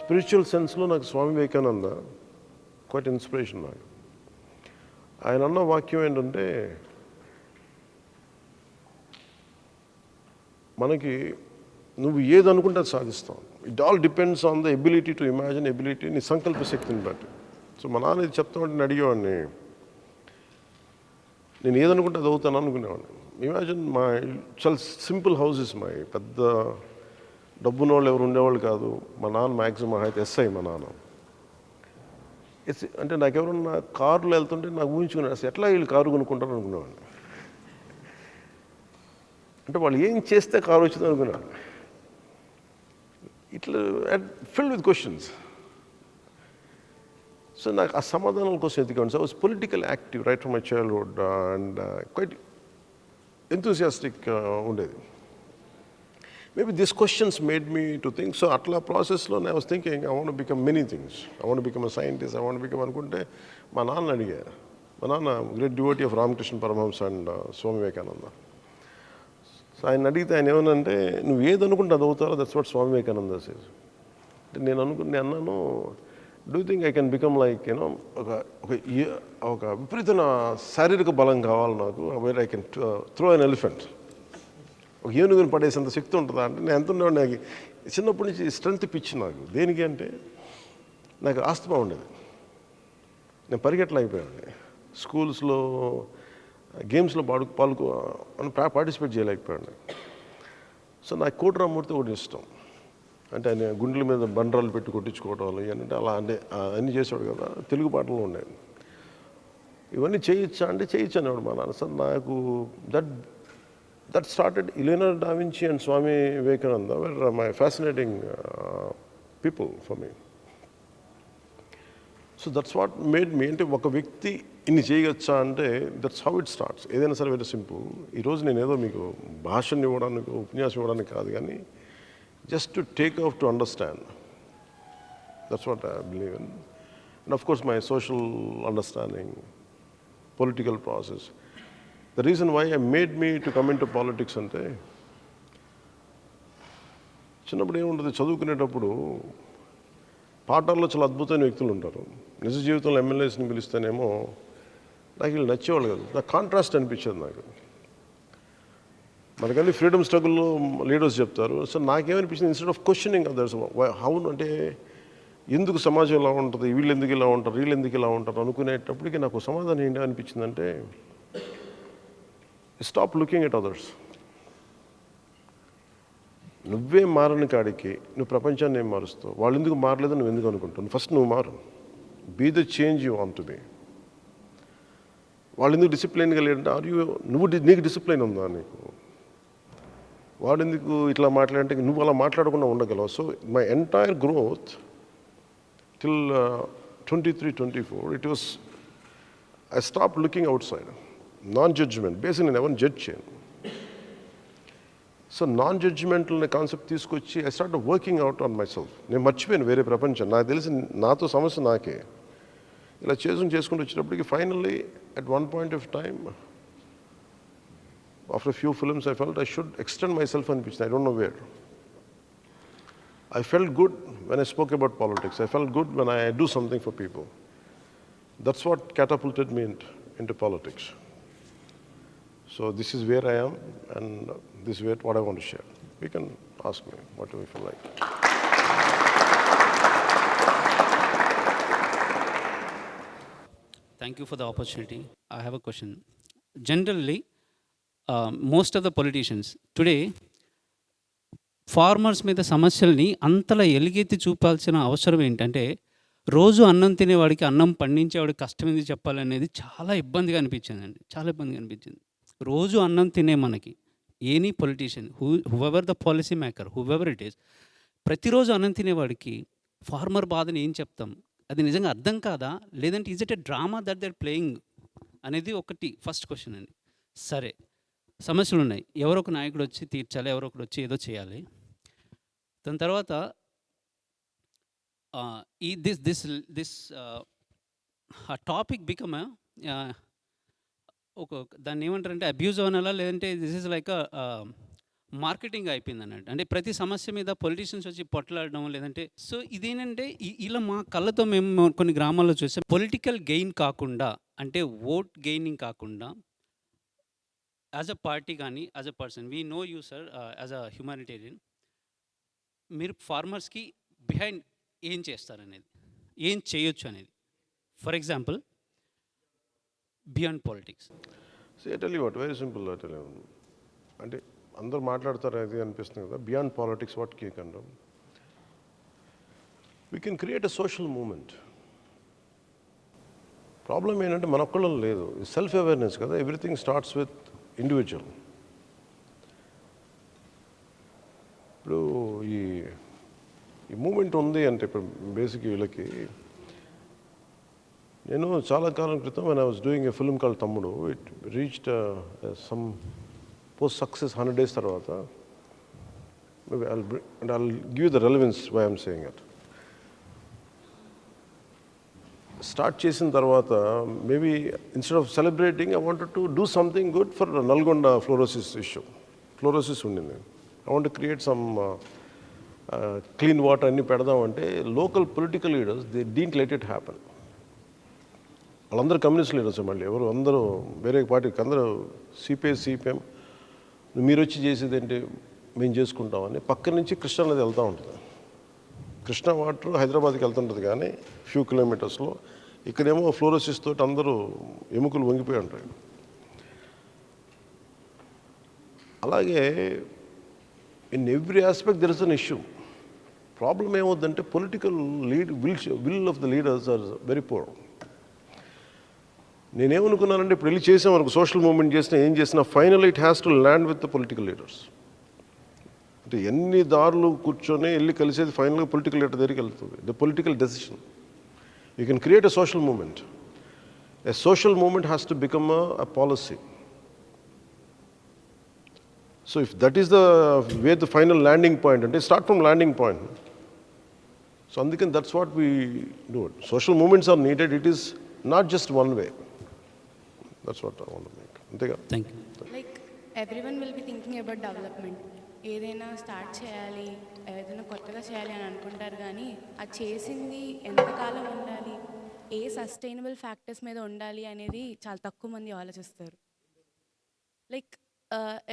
Spiritual సెన్స్లో నాకు Swami Vivekananda quiet inspiration నాకు. ఆయన అన్న వాక్యం ఏంటంటే, మనకి నువ్వు ఏది అనుకుంటే అది సాధిస్తావు. It all depends on the ability to imagine, ability నీ సంకల్ప శక్తిని బట్టి. సో మా నాన్న ఇది చెప్తామంటే నేను అడిగేవాడిని, నేను ఏదనుకుంటే అది అవుతాను అనుకునేవాడిని. ఇమాజిన్ మా చాలా సింపుల్ హౌసెస్ మా, పెద్ద డబ్బున్న వాళ్ళు ఎవరు ఉండేవాళ్ళు కాదు. మా నాన్న మ్యాక్సిమం అయితే ఎస్ఐ మా నాన్న. అంటే నాకు ఎవరన్నా కారులో వెళ్తుంటే నాకు ఊహించుకున్నాను, అసలు ఎట్లా వీళ్ళు కారు కొనుక్కుంటారు అనుకునేవాడిని. అంటే వాళ్ళు ఏం చేస్తే కారు వచ్చింది అనుకునేవాడిని. ఇట్లా ఫిల్డ్ విత్ క్వశ్చన్స్. సో నాకు ఆ సమాధానాల కోసం ఎత్తుకోండి. So I was political active right from my childhood and quite enthusiastic ఉండేది. Maybe this questions made me to think. So అట్లా ప్రాసెస్లో I was thinking I want become many things. I want become a scientist, I want become అనుకుంటే మా నాన్న అడిగారు. మా నాన్న great devotee of Ramakrishna Paramahamsa and Swami Vivekananda. So ఆయన అడిగితే ఆయన ఏమనంటే, నువ్వు ఏది అనుకుంటే అది అవుతారో that's what Swami Vivekananda says. అంటే నేను అన్నాను, do think I can become like you know ఒక విపరీతమైన శారీరక బలం కావాలి నాకు, where I can throw an elephant. ఒక ఏనుగుని పడేసేంత శక్తి ఉంటుందా అంటే, నేను ఎంత ఉండేవాడిని. నాకు చిన్నప్పటి నుంచి స్ట్రెంత్ పిచ్చి నాకు. దేనికి అంటే నాకు ఆస్తమా ఉండేది. నేను పరిగెట్టలేకపోయాను. స్కూల్స్లో గేమ్స్లో పార్టిసిపేట్ చేయలేకపోయాను. సో నాకు కోటరామూర్తి ఒకటి ఇష్టం. అంటే ఆయన గుండెల మీద బండరాలు పెట్టి కొట్టించుకోవడం ఇవన్నీ అలా అంటే అన్నీ చేసేవాడు కదా. తెలుగు పాటలు ఉండేవి. ఇవన్నీ చేయొచ్చా అంటే చేయొచ్చు అనేవాడు మా నాన్న. సార్ నాకు that started. Leonardo da Vinci and Swami Vivekananda were my fascinating people for me. So that's what made me. అంటే ఒక వ్యక్తి ఇన్ని చేయగచ్చా అంటే దట్స్ హౌ ఇట్ స్టార్ట్స్. ఏదైనా సరే వెరీ సింపుల్. ఈరోజు నేను ఏదో మీకు భాషను ఇవ్వడానికి, ఉపన్యాసం ఇవ్వడానికి కాదు, కానీ just to take off to understand. That's what I believe in. And of course my social understanding, political process. The reason why I made me to come into politics అంటే, చిన్నప్పుడు ఏముంటుంది, చదువుకునేటప్పుడు పాఠాల్లో చాలా అద్భుతమైన వ్యక్తులు ఉంటారు. నిజ జీవితంలో ఎమ్మెల్యేస్ని పిలిస్తేనేమో నాకు వీళ్ళు నచ్చేవాళ్ళు కాదు. నాకు కాంట్రాస్ట్ అనిపించేది. నాకు మనకన్నీ ఫ్రీడమ్ స్ట్రగుల్లో లీడర్స్ చెప్తారు. సో నాకేమనిపించింది, instead of questioning others how అంటే ఎందుకు సమాజం ఇలా ఉంటుంది, వీళ్ళు ఎందుకు ఇలా ఉంటారు, వీళ్ళు ఎందుకు ఇలా ఉంటారు అనుకునేటప్పటికి నాకు సమాధానం ఏంటి అనిపించిందంటే, స్టాప్ లుకింగ్ ఎట్ అదర్స్. నువ్వే మారని కాడికి నువ్వు ప్రపంచాన్ని ఏం మారుస్తావు? వాళ్ళు ఎందుకు మారలేదు నువ్వు ఎందుకు అనుకుంటావు? ఫస్ట్ నువ్వు మారు. Be the change you want to be. వాళ్ళు ఎందుకు డిసిప్లైన్గా లేదంటే నీకు డిసిప్లైన్ ఉందా? నీకు వాడు ఎందుకు ఇట్లా మాట్లాడంటే నువ్వు అలా మాట్లాడకుండా ఉండగలవు. So my entire growth till 23-24 it was I stop looking outside. Non judgement basic. నేను ఎవరిని జడ్జ్ చేయను. సో నాన్ జడ్జిమెంటల్ కాన్సెప్ట్ తీసుకొచ్చి I start working out on myself. నేను మర్చిపోయాను వేరే ప్రపంచం. నాకు తెలిసి నాతో సమస్య నాకే. ఇలా చేసుకుంటూ వచ్చేటప్పటికి finally at one point of time after few films I felt I should extend myself అనిపించింది. I don't know where. I felt good when I spoke about politics. I felt good when I do something for people. That's what catapulted me into politics. So this is where I am, and this is what I want to share. You can ask me whatever you feel like. Thank you for the opportunity. I have a question. Generally, most of the politicians today, farmers మీద సమస్యల్ని అంతలా ఎలుగెత్తి చూపాల్సిన అవసరం ఏంటంటే, రోజు అన్నం తినేవాడికి, అన్నం పండించేవాడికి కష్టం ఏంది చెప్పాలనేది చాలా ఇబ్బందిగా అనిపించిందండి. చాలా ఇబ్బందిగా అనిపించింది. రోజు అన్నం తినే మనకి, any politician, whoever the policy maker, whoever it is, ప్రతిరోజు అన్నం తినేవాడికి ఫార్మర్ బాధని ఏం చెప్తాం? అది నిజంగా అర్థం కాదా, లేదంటే is it a drama that they are playing అనేది ఒకటి ఫస్ట్ క్వశ్చన్ అండి. సరే, సమస్యలు ఉన్నాయి, ఎవరో ఒక నాయకుడు వచ్చి తీర్చాలి, ఎవరో ఒకరు వచ్చి ఏదో చేయాలి. దాని తర్వాత ఈ దిస్ టాపిక్ బికమ్ ఒక దాన్ని ఏమంటారంటే అబ్యూజ్ అనాలా, లేదంటే దిస్ ఈజ్ లైక్ మార్కెటింగ్ అయిపోయిందన్నట్టు. అంటే ప్రతి సమస్య మీద పొలిటీషియన్స్ వచ్చి పొట్లాడడం లేదంటే సో ఇదేంటంటే ఇలా మా కళ్ళతో మేము కొన్ని గ్రామాల్లో చూసాం. పొలిటికల్ గెయిన్ కాకుండా అంటే ఓట్ గెయినింగ్ కాకుండా యాజ్ అ పార్టీ కానీ as a person we know you sir as a humanitarian మీరు ఫార్మర్స్కి బిహైండ్ ఏం చేస్తారనేది ఏం చేయొచ్చు అనేది. For example beyond politics. I tell you what very simple. I tell you అంటే అందరూ మాట్లాడతారు అది అనిపిస్తుంది కదా. Beyond politics what we can do, we can create a social movement. Problem ఏంటంటే మన ఒక్కళ్ళం లేదు, సెల్ఫ్ అవేర్నెస్ కదా. Everything starts with individual. ఇప్పుడు ఈ మూమెంట్ ఉంది అంటే ఇప్పుడు బేసిక్ వీళ్ళకి నేను చాలా కాలం క్రితం when I was doing a film called తమ్ముడు, it reached some post success 100 days తర్వాత. Maybe I'll give you the relevance why I'm saying it. Start చేసిన తర్వాత maybe instead of celebrating I wanted to do something good for Nalgonda fluorosis issue. Fluorosis ఉండింది. I want create some clean water అన్నీ పెడదామంటే local political leaders they didn't let it happen. వాళ్ళందరూ communist leaders మళ్ళీ ఎవరు అందరూ వేరే పార్టీకి అందరూ సిపిఎం మీరు వచ్చి చేసేది ఏంటి మేము చేసుకుంటామని పక్క నుంచి కృష్ణా నది వెళ్తూ ఉంటుంది. కృష్ణా వాటర్ హైదరాబాద్కి వెళ్తుంటుంది కానీ ఫ్యూ కిలోమీటర్స్లో. ఇక్కడేమో ఫ్లోరోసిస్ తోటి అందరూ ఎముకలు వంగిపోయి ఉంటాయి. అలాగే in every aspect there is an issue. Problem ఏమవుతుందంటే political will of the leaders are very poor. నేనేమనుకున్నానంటే ఇప్పుడు వెళ్ళి చేసాం మనకు సోషల్ మూవ్మెంట్ చేసినా ఏం చేసినా final it has to land with the political leaders. అంటే ఎన్ని దారులు కూర్చొని వెళ్ళి కలిసేది ఫైనల్గా పొలిటికల్ లీడర్ దగ్గరికి వెళ్తుంది. The political decision. You can create a social movement. A social movement has to become a policy. So if that is the way the final landing point అంటే start from landing point. So అందుకని that's what we do it. Social movements are needed. It is not just one way. That's what I want to make. అంతేగా. Thank you. Like everyone will be thinking about development. ఏదైనా start చేయాలి, ఏదైనా కొత్తగా చేయాలి అని అనుకుంటారు కానీ అది చేసింది ఎంతకాలం ఉండాలి, ఏ సస్టైనబుల్ ఫ్యాక్టర్స్ మీద ఉండాలి అనేది చాలా తక్కువ మంది ఆలోచిస్తారు. Like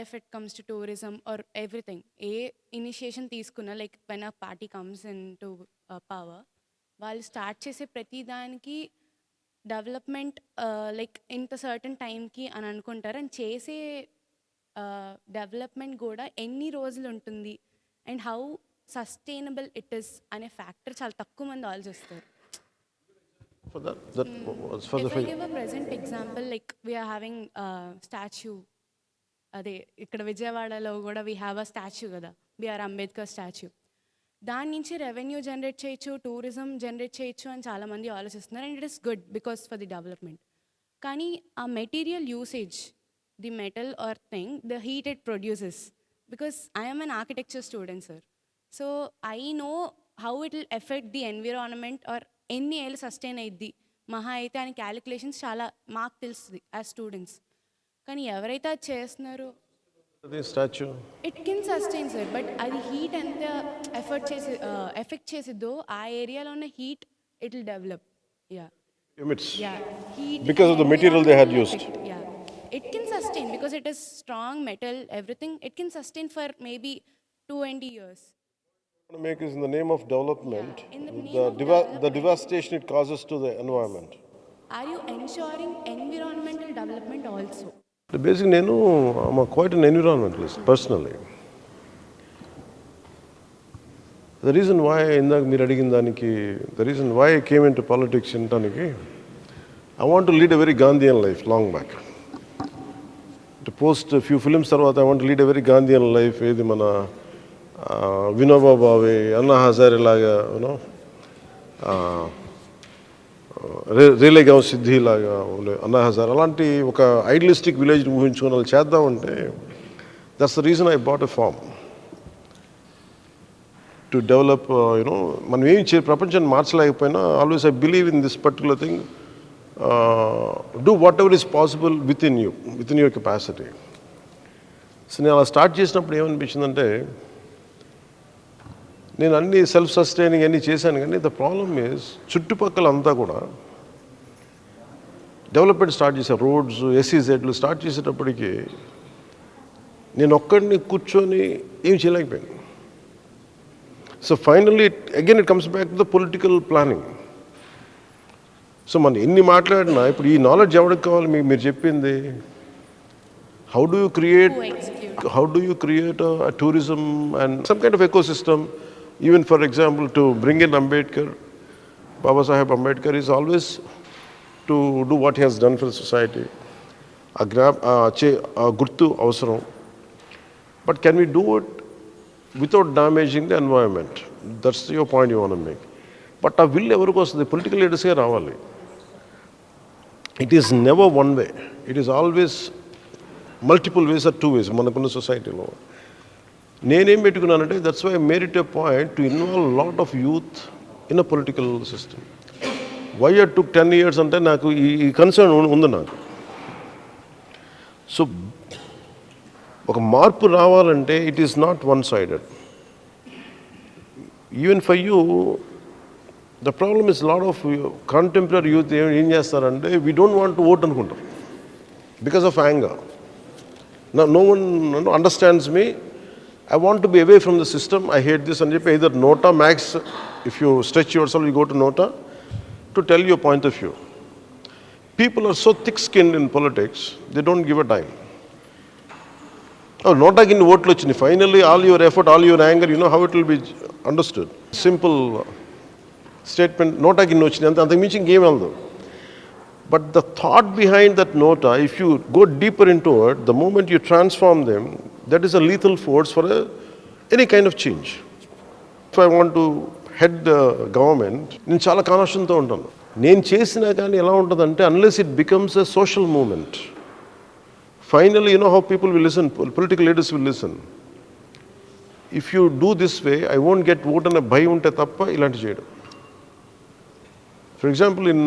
if it comes to tourism or everything, ఏ ఇనిషియేషన్ తీసుకున్నా like when a party comes into power, వాళ్ళు స్టార్ట్ చేసే ప్రతి దానికి డెవలప్మెంట్ లైక్ ఇంత సర్టన్ టైంకి అని అనుకుంటారు. అండ్ చేసే డెవలప్మెంట్ కూడా ఎన్ని రోజులు ఉంటుంది and how sustainable it is అనే ఫ్యాక్టర్ చాలా తక్కువ మంది ఆలోచిస్తారు. If I give a present example, like we are having a statue. అదే ఇక్కడ విజయవాడలో కూడా వీ హ్యావ్ అ స్టాచ్యూ కదా, బిఆర్ అంబేద్కర్ స్టాచ్యూ. దాని నుంచి రెవెన్యూ జనరేట్ చేయొచ్చు, టూరిజం జనరేట్ చేయొచ్చు అని చాలామంది ఆలోచిస్తున్నారు. And it is good because for the development. కానీ ఆ material usage, the metal or thing, the heat it produces, because I'm an architecture student sir. So I know how it will effect the environment or ఎన్ని ఏళ్ళు sustain అయ్యిద్ది మహా అయితే అని calculations చాలా మాకు తెలుస్తుంది యాజ్ స్టూడెంట్స్. కానీ ఎవరైతే అది చేస్తున్నారో statue it can sustain sir, but అది హీట్ ఎంత ఎఫెక్ట్ చేసిద్దో ఆ ఏరియాలో ఉన్న heat it will develop. emits Heat because of the material they had used. It can sustain because it is strong metal, everything. It can sustain for maybe 20 years. To make is in the name of development, In the name of development. the devastation it causes to the environment. Are you ensuring environmental development also? The basic I'm quite an environmentalist personally. The reason why the reason why I came into politics in Taniki, I want to lead a very Gandhian life long back. To post a few films tarvata I want to lead a very Gandhian life. Edi mana Vinoba Bhave, Anna Hazare laga, రేలేగావ్ సిద్ధి లాగా అన్నా హజార్ అలాంటి ఒక idealistic village ఊహించుకొని వాళ్ళు చేద్దామంటే that's the reason I bought a farm to develop. మనం ఏం ప్రపంచాన్ని మార్చలేకపోయినా always I believe in this particular thing. Do whatever is possible within your capacity. So నేను అలా స్టార్ట్ చేసినప్పుడు ఏమనిపించిందంటే, నేను అన్ని సెల్ఫ్ సస్టైనింగ్ అన్నీ చేశాను, కానీ ద ప్రాబ్లమ్ ఈజ్ చుట్టుపక్కల అంతా కూడా డెవలప్మెంట్ స్టార్ట్ చేశాను. రోడ్స్, ఎస్సీజెడ్లు స్టార్ట్ చేసేటప్పటికి నేను ఒక్కడిని కూర్చొని ఏం చేయలేకపోయాను. So finally again it comes back to the political planning. So మనం ఎన్ని మాట్లాడినా ఇప్పుడు ఈ నాలెడ్జ్ ఎవరికి కావాలి? మీరు చెప్పింది how do you create a tourism and some kind of ecosystem. Even for example, to bring in Ambedkar, Baba Saheb Ambedkar is always to do what he has done for the society. Gurtu avasaram. But can we do it without damaging the environment? That's your point you want to make. But ఆ will ఎవరికి వస్తుంది? Political లీడర్స్గా రావాలి. It is never one way, it is always multiple ways or two ways మనకున్న సొసైటీలో. నేనేం పెట్టుకున్నానంటే, that's why made it a point to involve lot of youth in a political system. Why I took 10 years అంటే నాకు ఈ concern ఉంది నాకు. So ఒక మార్పు రావాలంటే it is not one sided. Even for you the problem is lot of contemporary youth ఏం చేస్తారంటే, we don't want to vote అనుకుంటారు because of anger. No one understands me. I want to be away from the system. I hate this. And either Nota, Max, if you stretch yourself, you go to Nota to tell your point of view. People are so thick-skinned in politics, they don't give a dime. Oh, Nota kin vote lochini. Finally, all your effort, all your anger, you know how it will be understood. Simple statement, Nota kin lochini. Antak minchi game aldo. But the thought behind that nota, if you go deeper into it, the moment you transform them, that is a lethal force for any kind of change. If I want to head the government, నేను చాలా కాన్షియస్తో ఉంటాను. నేను చేసినా కానీ ఎలా ఉంటుందంటే, unless it becomes a social movement, finally, you know how people will listen, political leaders will listen. If you do this way, I won't get vote అనే భయం ఉంటే తప్ప ఇలాంటి చేయడం. For example, in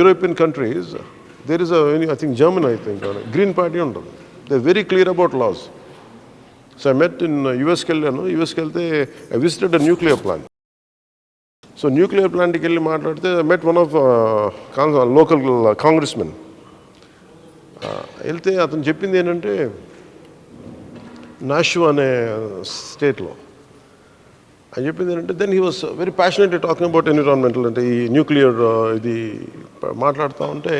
European countries, there is I think German, Green Party ఉంటుంది. They're very clear about laws. So I met in USకి వెళ్ళాను. USకి వెళ్తే I visited a nuclear plant. So nuclear plantకి వెళ్ళి మాట్లాడితే I met one of local congressmen. వెళ్తే అతను చెప్పింది ఏంటంటే, నాషు అనే స్టేట్లో అని చెప్పింది ఏంటంటే, then he was very passionately talking about environmental, అంటే ఈ న్యూక్లియర్ ఇది మాట్లాడుతూ ఉంటే,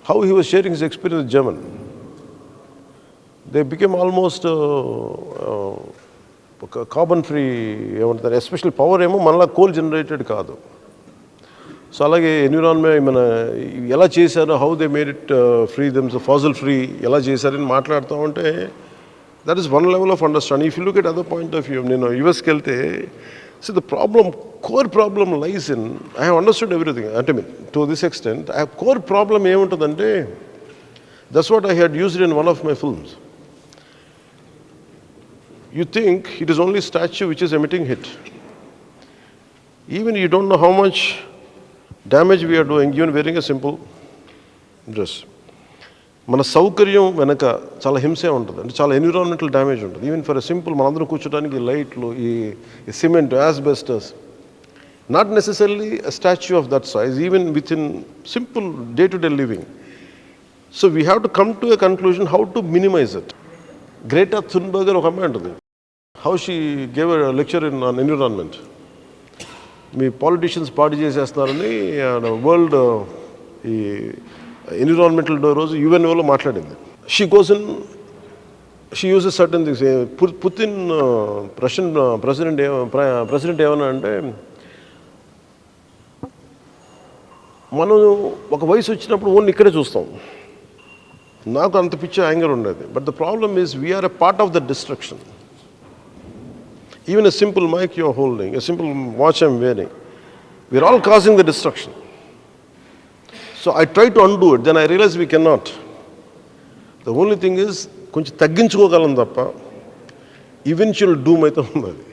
how he was sharing his experience with German. They became almost ఒక కార్బన్ ఫ్రీ ఏమంటారు, ఎస్పెషల్లీ పవర్ ఏమో మనలా కోల్ జనరేటెడ్ కాదు. సో అలాగే ఎన్విరాన్మెంట్ మన ఎలా చేశారో, how they made it free them's fossil free ఎలా చేశారని మాట్లాడుతూ ఉంటే, that is one level of understanding. If you look at other point of view, USకి వెళ్తే, see the problem, core problem lies in, I have understood everything, I mean, to this extent, I have core problem ఏముంటుందంటే, that's what I had used in one of my films. You think it is only statue which is emitting heat. Even you don't know how much damage we are doing, even wearing a simple dress. మన సౌకర్యం వెనక చాలా హింసే ఉంటుంది, అంటే చాలా environmental damage ఉంటుంది. Even for a simple మనందరూ కూర్చోడానికి లైట్లు, ఈ cement, asbestos, not necessary a statue of that size, even within simple day to day living. So we have to come to a conclusion how to minimize it. Greta Thunberger ఒక అమ్మాయి ఉంటుంది, how she gave a lecture in environment. మీ politicians party చేసేస్తున్నారని world ఈ environmental day రోజు యుఎన్ఓలో మాట్లాడింది. She goes in, she uses certain things. Putin president ఏమన్నా అంటే, మనం ఒక వయసు వచ్చినప్పుడు ఓన్లీ ఇక్కడే చూస్తాం. నాకు అంత పిచ్చే యాంగర్ ఉండేది. But the problem is we're a part of the destruction. Even a simple mic you are holding, a simple watch I'm wearing, we're all causing the destruction. So I try to undo it, then I realize we cannot. The only thing is, కొంచెం తగ్గించుకోగలం తప్ప eventual doom అయితే ఉన్నది.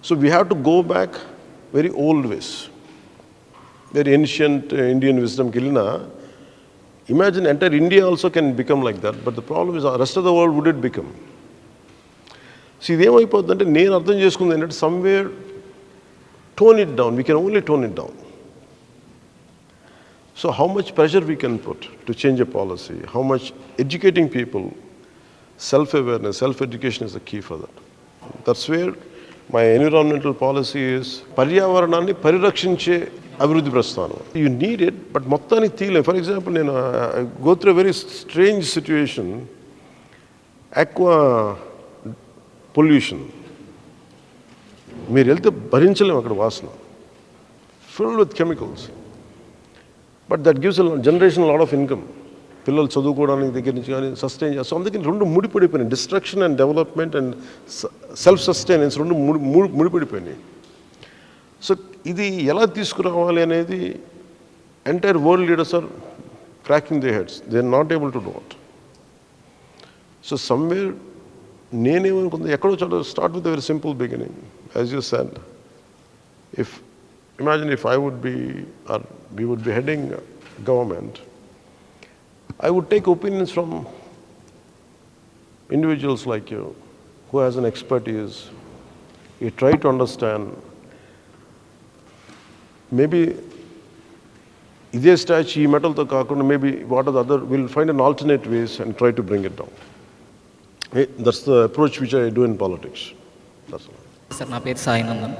So we have to go back very old ways, very ancient Indian విజ్డమ్కి వెళ్ళినా Imagine entire India also can become like that, but the problem is the rest of the world would it become? See, ఇదేమైపోతుందంటే నేను అర్థం చేసుకుంది ఏంటంటే somewhere tone it down. We can only tone it down. So how much pressure we can put to change a policy, how much educating people, self-awareness, self-education is the key for that. That's where my environmental policy is పర్యావరణాన్ని పరిరక్షించే అభివృద్ధి ప్రస్థానం. You need it, but మొత్తానికి తీయలేం. For example నేను go through a very strange situation, aqua pollution. మీరు వెళ్తే భరించలేము అక్కడ వాసన, filled with chemicals. But that gives a generation a lot of income. పిల్లలు చదువుకోవడానికి దగ్గర నుంచి కానీ సస్టైన్ చేస్తాం. అందుకని రెండు ముడిపడిపోయినాయి, destruction and development and self sustenance రెండు ముడిపడిపోయినాయి. సో ఇది ఎలా తీసుకురావాలి అనేది entire world leaders are cracking the heads, they are not able to do it. So somewhere నేనేమనుకుంది, ఎక్కడో చోట start with very simple beginning. As you said, imagine if I would be, or we would be heading government, I would take opinions from individuals like you, who has an expertise. You try to understand, maybe ఇదే statue ఈ మెటల్తో కాకుండా maybe what are the other, we'll find an alternate ways and try to bring it down. That's the approach which I do in politics. That's all. Sir, నా పేరు Sainandan.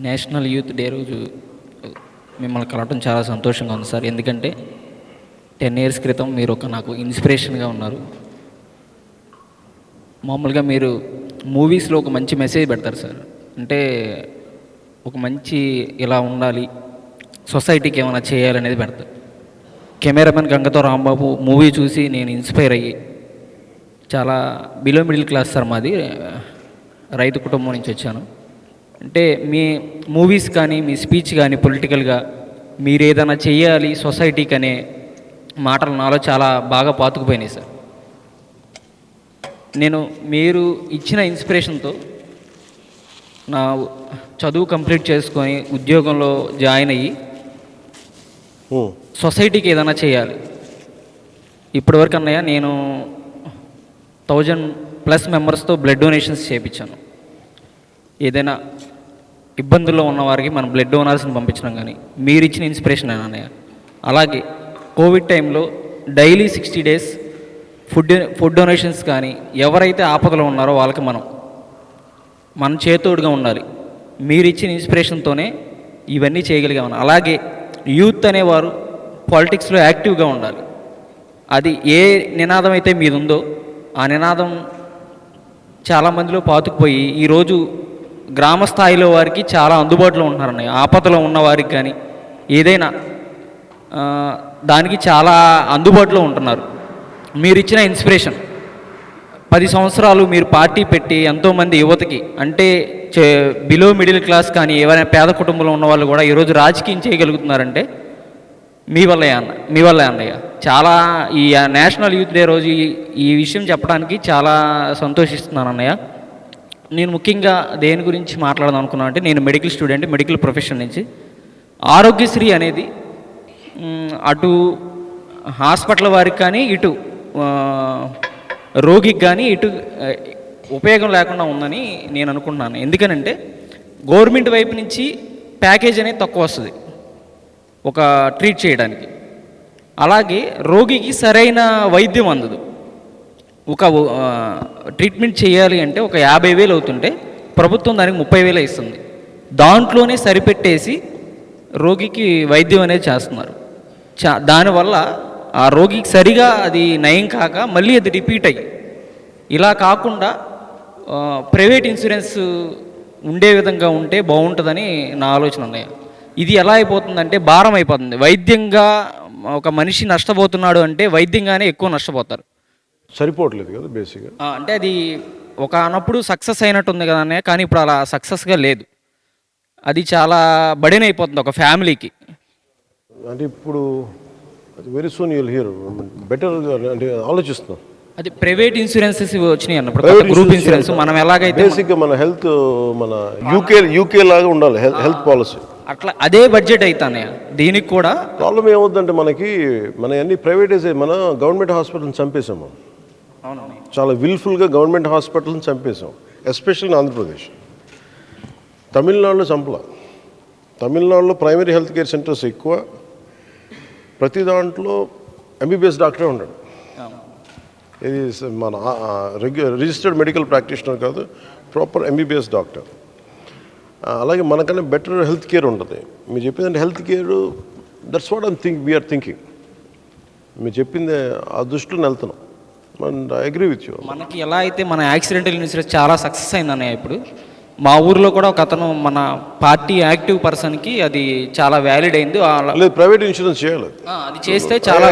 National youth day రోజు మిమ్మల్ని కలవటం చాలా సంతోషంగా ఉంది సార్. ఎందుకంటే 10 years క్రితం మీరు నాకు ఇన్స్పిరేషన్గా ఉన్నారు. మామూలుగా మీరు మూవీస్లో ఒక మంచి మెసేజ్ పెడతారు సార్. అంటే ఒక మంచి ఇలా ఉండాలి, సొసైటీకి ఏమైనా చేయాలనేది పెడతారు. కెమెరామెన్ గంగతో రాంబాబు మూవీ చూసి నేను ఇన్స్పైర్ అయ్యి, చాలా బిలో మిడిల్ క్లాస్ సార్ మాది, రైతు కుటుంబం నుంచి వచ్చాను. అంటే మీ మూవీస్ కానీ మీ స్పీచ్ కానీ పొలిటికల్గా మీరు ఏదైనా చెయ్యాలి సొసైటీకి అనే మాటలు నాలో చాలా బాగా పాతుకుపోయినాయి సార్. నేను మీరు ఇచ్చిన ఇన్స్పిరేషన్తో నా చదువు కంప్లీట్ చేసుకొని ఉద్యోగంలో జాయిన్ అయ్యి సొసైటీకి ఏదైనా చేయాలి. ఇప్పటివరకు అన్నయ్య నేను 1000+ మెంబర్స్తో బ్లడ్ డొనేషన్స్ చేయించాను. ఏదైనా ఇబ్బందుల్లో ఉన్నవారికి మనం బ్లడ్ డోనర్స్ని పంపించడం కానీ మీరు ఇచ్చిన ఇన్స్పిరేషన్ అన్నయ్య. అలాగే కోవిడ్ టైంలో డైలీ 60 days ఫుడ్ డొనేషన్స్ కానీ ఎవరైతే ఆపదలో ఉన్నారో వాళ్ళకి మన చేతోడుగా ఉండాలి. మీరు ఇచ్చిన ఇన్స్పిరేషన్తోనే ఇవన్నీ చేయగలిగామని. అలాగే యూత్ అనేవారు పాలిటిక్స్లో యాక్టివ్గా ఉండాలి. అది ఏ నినాదం అయితే మీది ఉందో ఆ నినాదం చాలామందిలో పాతుకుపోయి ఈరోజు గ్రామ స్థాయిలో వారికి చాలా అందుబాటులో ఉంటున్నారన్నయ్య. ఆపదలో ఉన్న వారికి కానీ ఏదైనా దానికి చాలా అందుబాటులో ఉంటున్నారు. మీరు ఇచ్చిన ఇన్స్పిరేషన్ 10 సంవత్సరాలు మీరు పార్టీ పెట్టి ఎంతోమంది యువతకి, అంటే బిలో మిడిల్ క్లాస్ కానీ ఏవైనా పేద కుటుంబంలో ఉన్న వాళ్ళు కూడా ఈరోజు రాజకీయం చేయగలుగుతున్నారంటే మీ వల్లే అన్నయ్య. చాలా ఈ నేషనల్ యూత్ డే రోజు ఈ విషయం చెప్పడానికి చాలా సంతోషిస్తున్నాను అన్నయ్య. నేను ముఖ్యంగా దేని గురించి మాట్లాడదాం అనుకున్నాను అంటే, నేను మెడికల్ స్టూడెంట్, మెడికల్ ప్రొఫెషన్ నుంచి. ఆరోగ్యశ్రీ అనేది అటు హాస్పిటల్ వారికి కానీ ఇటు రోగికి కానీ ఇటు ఉపయోగం లేకుండా ఉందని నేను అనుకుంటున్నాను. ఎందుకనంటే గవర్నమెంట్ వైపు నుంచి ప్యాకేజ్ అనేది తక్కువ వస్తుంది ఒక ట్రీట్ చేయడానికి. అలాగే రోగికి సరైన వైద్యం అందదు. ఒక ట్రీట్మెంట్ చేయాలి అంటే ఒక 50,000 అవుతుంటే ప్రభుత్వం దానికి 30,000 ఇస్తుంది. దాంట్లోనే సరిపెట్టేసి రోగికి వైద్యం అనేది చేస్తున్నారు. దానివల్ల ఆ రోగికి సరిగా అది నయం కాక మళ్ళీ అది రిపీట్ అయ్యి, ఇలా కాకుండా ప్రైవేట్ ఇన్సూరెన్స్ ఉండే విధంగా ఉంటే బాగుంటుందని నా ఆలోచన అన్నయ్య. ఇది ఎలా అయిపోతుందంటే భారం అయిపోతుంది. వైద్యంగా ఒక మనిషి నష్టపోతున్నాడు అంటే వైద్యంగానే ఎక్కువ నష్టపోతారు. సరిపోవట్లేదు కదా బేసిక్గా. అంటే అది ఒక అన్నప్పుడు సక్సెస్ అయినట్టుంది కదా అన్నయ్య, కానీ ఇప్పుడు అలా సక్సెస్గా లేదు. అది చాలా బడెన్ అయిపోతుంది ఒక ఫ్యామిలీకి. అంటే ఇప్పుడు very soon you'll here better అంటే ఆలోచిస్తున్నాం. అది ప్రైవేట్ ఇన్సూరెన్సెస్ వచ్చినాయి అన్నప్పుడు గ్రూప్ ఇన్సూరెన్స్ మనం ఎలాగైతే బేసిక్గా మన హెల్త్ మన యూకే లాగా ఉండాలి హెల్త్ పాలసీ. అట్లా అదే బడ్జెట్ అవుతానే దీనికి కూడా. ప్రాబ్లం ఏమవుతుందంటే మనకి మన అన్ని ప్రైవేటైజ్ మన గవర్నమెంట్ హాస్పిటల్ని చంపేసాము. అవునండి. చాలా విల్ఫుల్గా గవర్నమెంట్ హాస్పిటల్ని చంపేసాం, ఎస్పెషల్లీ ఇన్ ఆంధ్రప్రదేశ్. తమిళనాడులో చంపల. తమిళనాడులో ప్రైమరీ హెల్త్ కేర్ సెంటర్స్ ఎక్కువ, ప్రతి దాంట్లో ఎంబీబీఎస్ డాక్టరే ఉన్నాడు. ఇది మన రిజిస్టర్డ్ మెడికల్ ప్రాక్టీషనర్ కాదు, ప్రాపర్ ఎంబీబీఎస్ డాక్టర్. అలాగే మనకన్నా బెటర్ హెల్త్ కేర్ ఉంటుంది. మీరు చెప్పిందంటే health care, that's what we're thinking. మీరు చెప్పింది ఆ దృష్టిలో వెళ్తున్నాం. And I agree with you. మనకి ఎలా అయితే మన యాక్సిడెంటల్ ఇన్సూరెన్స్ చాలా సక్సెస్ అయిందన్నయ్య. ఇప్పుడు మా ఊర్లో కూడా ఒక అతను మన పార్టీ యాక్టివ్ పర్సన్కి అది చాలా వ్యాలిడ్ అయింది. లేదు, ప్రైవేట్ ఇన్సూరెన్స్ చేయాలి. అది చేస్తే చాలా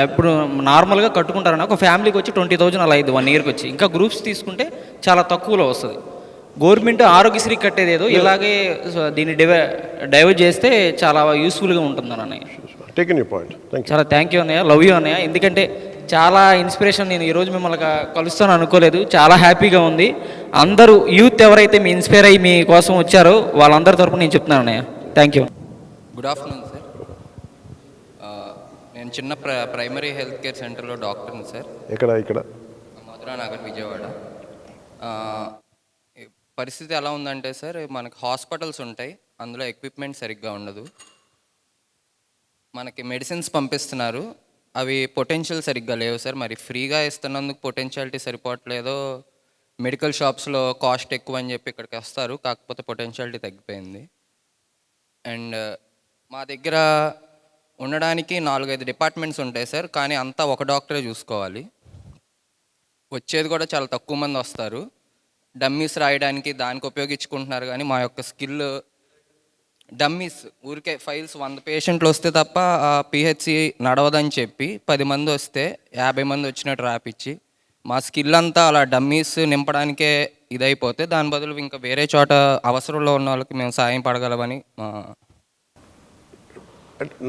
ఇప్పుడు నార్మల్గా కట్టుకుంటారన్న ఒక ఫ్యామిలీకి వచ్చి 20,000 అలా అయింది 1 ఇయర్కి వచ్చి. ఇంకా గ్రూప్స్ తీసుకుంటే చాలా తక్కువలో వస్తుంది. గవర్నమెంట్ ఆరోగ్యశ్రీ కట్టేదేదో ఇలాగే దీన్ని డైవర్ట్ చేస్తే చాలా యూస్ఫుల్గా ఉంటుంది అన్నయ్య. Taken you point. చాలా థ్యాంక్ యూ అన్నయ్య, లవ్ యూ అన్నయ్య. ఎందుకంటే చాలా ఇన్స్పిరేషన్. నేను ఈరోజు మిమ్మల్ని కలుస్తాను అనుకోలేదు, చాలా హ్యాపీగా ఉంది. అందరూ యూత్ ఎవరైతే మీ ఇన్స్పైర్ అయ్యి మీ కోసం వచ్చారో వాళ్ళందరి తరపున నేను చెప్తున్నాను అన్నయ్య. Thank you. Good afternoon sir. నేను చిన్న ప్రైమరీ హెల్త్ కేర్ సెంటర్లో డాక్టర్ని సార్. ఇక్కడ మధురా నగర్, విజయవాడ. పరిస్థితి ఎలా ఉందంటే సార్, మనకి హాస్పిటల్స్ ఉంటాయి, అందులో ఎక్విప్మెంట్ సరిగ్గా ఉండదు. మనకి మెడిసిన్స్ పంపిస్తున్నారు, అవి పొటెన్షియల్ సరిగ్గా లేవు సార్. మరి ఫ్రీగా ఇస్తున్నందుకు పొటెన్షియాలిటీ సరిపోవట్లేదో, మెడికల్ షాప్స్లో కాస్ట్ ఎక్కువ అని చెప్పి ఇక్కడికి వస్తారు, కాకపోతే పొటెన్షియాలిటీ తగ్గిపోయింది. అండ్ మా దగ్గర ఉండడానికి 4-5 డిపార్ట్మెంట్స్ ఉంటాయి సార్, కానీ అంతా ఒక డాక్టరే చూసుకోవాలి. వచ్చేది కూడా చాలా తక్కువ మంది వస్తారు. డమ్మీస్ రాయడానికి దానికి ఉపయోగించుకుంటున్నారు, కానీ మా యొక్క స్కిల్ డమ్మీస్ ఊరికే ఫైల్స్ 100 పేషెంట్లు వస్తే తప్ప పిహెచ్సి నడవదని చెప్పి 10 మంది వస్తే 50 మంది వచ్చినట్టు రాపిచ్చి మా స్కిల్ అంతా అలా డమ్మీస్ నింపడానికే ఇదైపోతే, దాని బదులు ఇంకా వేరే చోట అవసరంలో ఉన్న వాళ్ళకి మేము సాయం పడగలమని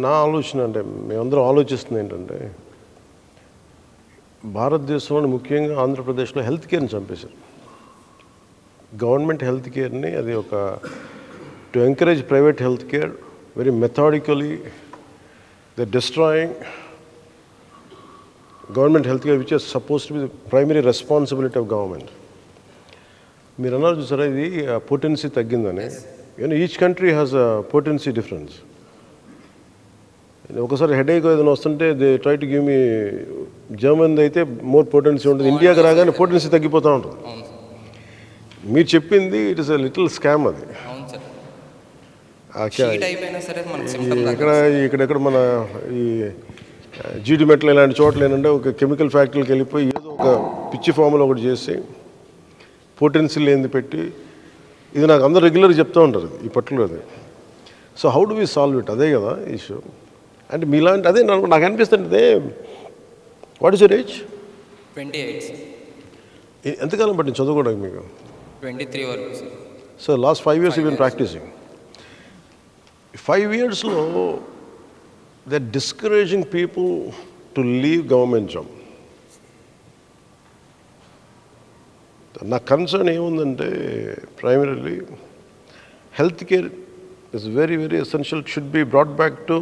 నా ఆలోచన. అంటే మేమందరం ఆలోచిస్తుంది ఏంటంటే, భారతదేశంలో ముఖ్యంగా ఆంధ్రప్రదేశ్లో హెల్త్ కేర్ని చంపేశారు. గవర్నమెంట్ హెల్త్ కేర్ని అది ఒక to encourage private health care very methodically they destroying government health care which is suppose to be the primary responsibility of government. మీరు అన్నారు చూసారా, ఇది పొటెన్సీ తగ్గిందని. Each country has a potency difference. ఒకసారి headache ఏదైనా వస్తుంటే they try to give me, German అయితే more potency ఉంటుంది, ఇండియాకి రాగానే పొటెన్సీ తగ్గిపోతూ ఉంటుంది. మీరు చెప్పింది it is a little scam అది. ఇక్కడ మన ఈ జీడి మెట్లు ఇలాంటి చోట్ల ఏంటంటే ఒక కెమికల్ ఫ్యాక్టరీకి వెళ్ళిపోయి ఏదో ఒక పిచ్చి ఫామ్లో ఒకటి చేసి పొటెన్సీ లేనిది పెట్టి, ఇది నాకు అందరూ రెగ్యులర్గా చెప్తూ ఉంటారు ఈ particular. So how do we solve it, అదే కదా ఇష్యూ. అంటే మీలాంటి అదే నాకు అనిపిస్తుంది. What is your age? 28. ఎంతకాలం పట్టింది చదువుకోవడానికి మీకు? 23 వరకు sir. So last 5 years you been practising. 5 yearsలో they are discouraging people to leave government job. నా కన్సర్న్ ఏముందంటే, primarily health care is very very essential, should be brought back to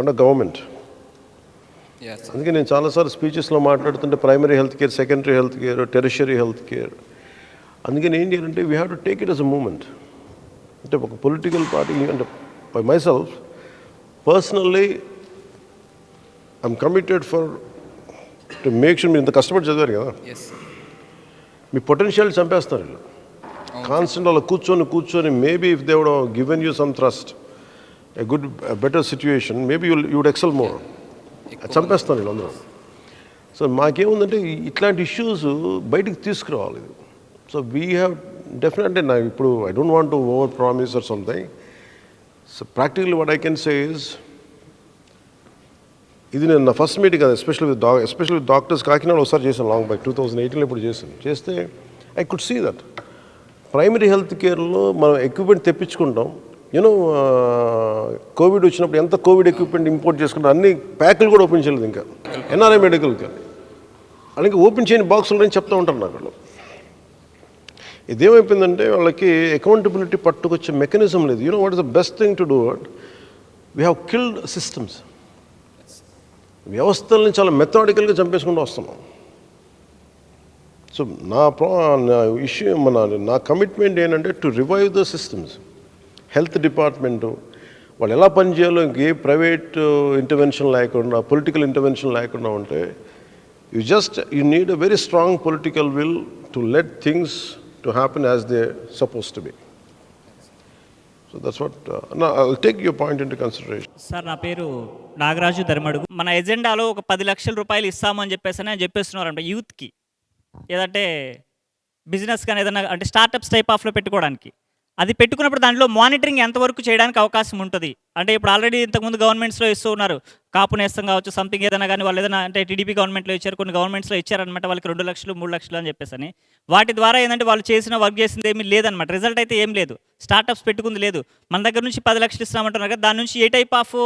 under government. అందుకే నేను చాలాసార్లు స్పీచెస్లో మాట్లాడుతుంటే primary health care, secondary health care, tertiary health care. అందుకని ఏం చేయాలంటే we have to take it as a movement. అంటే ఒక పొలిటికల్ పార్టీ, అంటే by myself personally I'm committed for to make sure. మీరు ఇంత కష్టపడి చదివారు కదా, మీ పొటెన్షియల్ చంపేస్తారు వీళ్ళు. కాన్స్టెంట్ అలా కూర్చొని maybe if they would given you some thrust, a good better situation, maybe you would excel more. చంపేస్తాను వీళ్ళు అందరూ. సో మాకేముందంటే ఇట్లాంటి ఇష్యూస్ బయటికి తీసుకురావాలి. సో వీ హ్యావ్ డెఫినెట్లీ, నా ఇప్పుడు I don't want to over promise or something. So practically what I can say is, ఇది నేను నా ఫస్ట్ మీటింగ్ కదా, ఎస్పెషల్లీ విత్ డాక్టర్స్. కాకినాడ ఒకసారి చేశాను లాంగ్ బ్యాక్ 2018లో ఇప్పుడు చేస్తే I could see that primary health కేర్లో మనం ఎక్విప్మెంట్ తెప్పించుకుంటాం. యూనో కోవిడ్ వచ్చినప్పుడు ఎంత కోవిడ్ ఎక్విప్మెంట్ ఇంపోర్ట్ చేసుకుంటాం, అన్ని ప్యాకులు కూడా ఓపెన్ చేయలేదు ఇంకా ఎన్ఆర్ఐ మెడికల్కి. అలాగే ఓపెన్ చేయని బాక్సులు అని చెప్తూ ఉంటారు నాకు. ఇదేమైపోయిందంటే వాళ్ళకి అకౌంటబిలిటీ పట్టుకొచ్చే మెకానిజం లేదు. You know what is the best thing to do it? We have killed systems. వ్యవస్థల్ని చాలా మెథాడికల్గా చంపేసుకుంటూ వస్తున్నాం. సో నా ఇష్యూ నా కమిట్మెంట్ ఏంటంటే to revive the systems. Health department వాళ్ళు ఎలా పనిచేయాలో ఇంకే ప్రైవేట్ ఇంటర్వెన్షన్ లేకుండా, పొలిటికల్ ఇంటర్వెన్షన్ లేకుండా ఉంటే you need a very strong political will to let things to happen as they suppose to B. So that's what I'll take your point into consideration. Sir నా పేరు నాగరాజు ధర్మడుగు. మన ఎజెండాలో ఒక 10 లక్షల రూపాయలు ఇస్తామని చెప్పేస్తున్నారంట యూత్కి, ఏదంటే బిజినెస్ కానీ ఏదైనా అంటే స్టార్టప్స్ టైప్ ఆఫ్లో పెట్టుకోవడానికి. అది పెట్టుకున్నప్పుడు దాంట్లో మానిటరింగ్ ఎంతవరకు చేయడానికి అవకాశం ఉంటుంది? అంటే ఇప్పుడు ఆల్రెడీ ఇంతకుముందు గవర్నమెంట్స్లో ఇస్తూ ఉన్నారు, కాపు నేస్తం కావచ్చు, సంథింగ్ ఏదైనా కానీ వాళ్ళు ఏదైనా అంటే టీడీపీ గవర్నమెంట్లో ఇచ్చారు, కొన్ని గవర్నమెంట్స్లో ఇచ్చారనమాట వాళ్ళకి 2 లక్షలు 3 లక్షలు అని చెప్పేసి. వాటి ద్వారా ఏంటంటే వాళ్ళు చేసిన వర్క్ చేసింది ఏమీ లేదనమాట, రిజల్ట్ అయితే ఏం లేదు, స్టార్టప్స్ పెట్టుకుంది లేదు. మన దగ్గర నుంచి 10 లక్షలు ఇస్తామంటున్నారు కదా, దాని నుంచి ఏ టైప్ ఆఫ్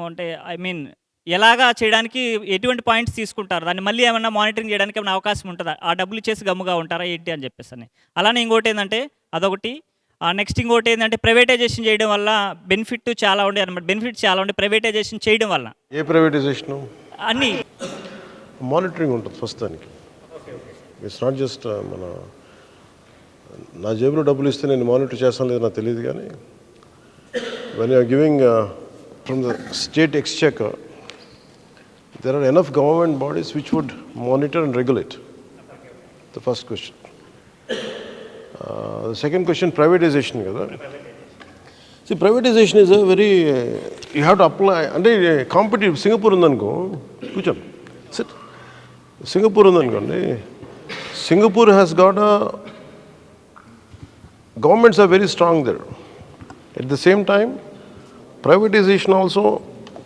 అంటే ఐ మీన్ ఎలాగా చేయడానికి ఎటువంటి పాయింట్స్ తీసుకుంటారు? దాన్ని మళ్ళీ ఏమైనా మానిటరింగ్ చేయడానికి ఏమైనా అవకాశం ఉంటుందా? ఆ డబ్బులు ఇచ్చేసి గమ్ముగా ఉంటారా ఏంటి అని చెప్పేసి. అలానే ఇంకోటి ఏంటంటే అదొకటి. నెక్స్ట్ ఇంకోటి ఏంటంటే ప్రైవేటైజేషన్ చేయడం వల్ల బెనిఫిట్ చాలా ఉండే అనమాట, బెనిఫిట్స్ చాలా ఉండే ప్రైవేటైజేషన్ చేయడం వల్ల. ఏ ప్రైవేటైజేషను? అన్నీ మానిటరింగ్ ఉంటుంది ఫస్ట్ దానికి. ఇట్స్ నాట్ జస్ట్ నా జేబులో డబ్బులు ఇస్తే నేను మానిటర్ చేస్తాను లేదు నాకు తెలియదు, కానీ when you're giving from the state exchequer there are enough government bodies which would monitor and regulate. The first question. The second question, privatization kada. See, privatization is a very you have to apply ante competitive. Singapore undanko kucham sit Singapore undankondi, Singapore has got a governments are very strong there. At the same time privatization also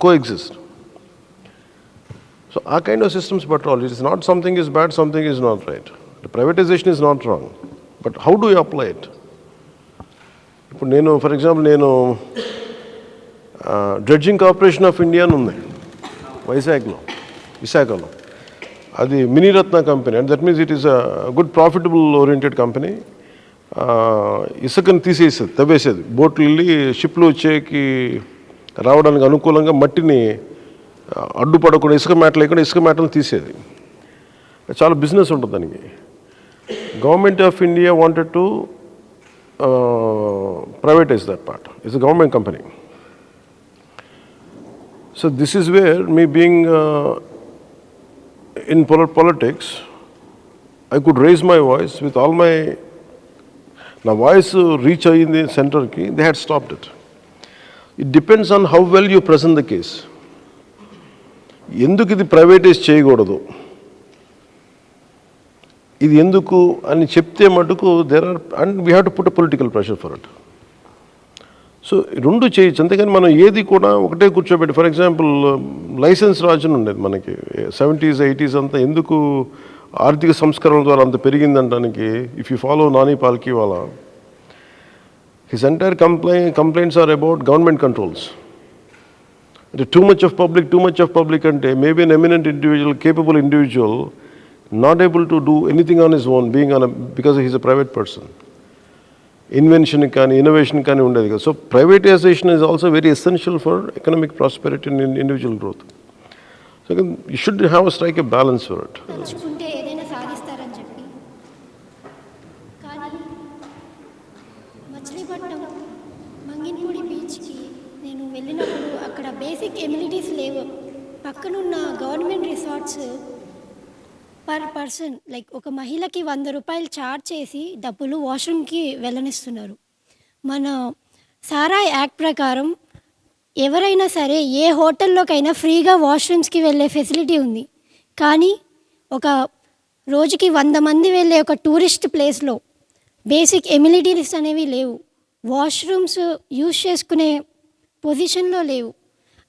coexist. So our kind of systems patrol, it is not something is bad, something is not right. The privatization is not wrong, but how do you apply it? ఇప్పుడు నేను for example నేను dredging corporation of India అని ఉంది విశాఖలో. అది Miniratna company, and that means it is a good profitable oriented company. ఇసుకని తీసేసేది, తవ్వేసేది, బోట్లు వెళ్ళి షిప్లు వచ్చేకి రావడానికి అనుకూలంగా మట్టిని అడ్డుపడకుండా ఇసుక మేట లేకుండా ఇసుక మేటలు తీసేది. చాలా బిజినెస్ ఉంటుంది దానికి. Government of India wanted to privatise that part. It's a government company. So this is where me being in politics, I could raise my voice with all my, నా వాయిస్ రీచ్ అయ్యింది సెంటర్కి, they had stopped it. It depends on how well you present the case. ఎందుకు ఇది privatise చేయకూడదు, ఇది ఎందుకు అని చెప్తే మటుకు there are, and we have to put a political pressure for it. So రెండు చేయొచ్చు, అంతేగాని మనం ఏది కూడా ఒకటే కూర్చోబెట్టి. ఫర్ ఎగ్జాంపుల్ లైసెన్స్ రాజుని ఉండేది మనకి 70s 80s అంతా, ఎందుకు ఆర్థిక సంస్కరణల ద్వారా అంత పెరిగిందంటానికి. If you follow Nani Palkhivala, his entire complaints are about government controls. అంటే too much of public అంటే maybe an eminent individual, capable individual, not able to do anything on his own, because he is a private person. Invention కానీ innovation కానీ ఉండేది కదా. So privatization is also very essential for economic prosperity and individual growth. So you should strike a balance for it. తలుచుకుంటే ఏదైనా సాధిస్తారని చెప్పి, కానీ మచిలీపట్నం మంగినపూడి బీచ్కి నేను వెళ్ళినప్పుడు అక్కడ బేసిక్ ఎమ్యూనిటీస్ లేవు. పక్కనున్న government resorts per person like ఒక మహిళకి 100 రూపాయలు ఛార్జ్ చేసి డబ్బులు వాష్రూమ్కి వెళ్ళనిస్తున్నారు. మన సారా యాక్ట్ ప్రకారం ఎవరైనా సరే ఏ హోటల్లోకైనా ఫ్రీగా వాష్రూమ్స్కి వెళ్ళే ఫెసిలిటీ ఉంది. కానీ ఒక రోజుకి 100 మంది వెళ్ళే ఒక టూరిస్ట్ ప్లేస్లో బేసిక్ ఎమ్యూనిటీస్ అనేవి లేవు. వాష్రూమ్స్ యూజ్ చేసుకునే పొజిషన్లో లేవు.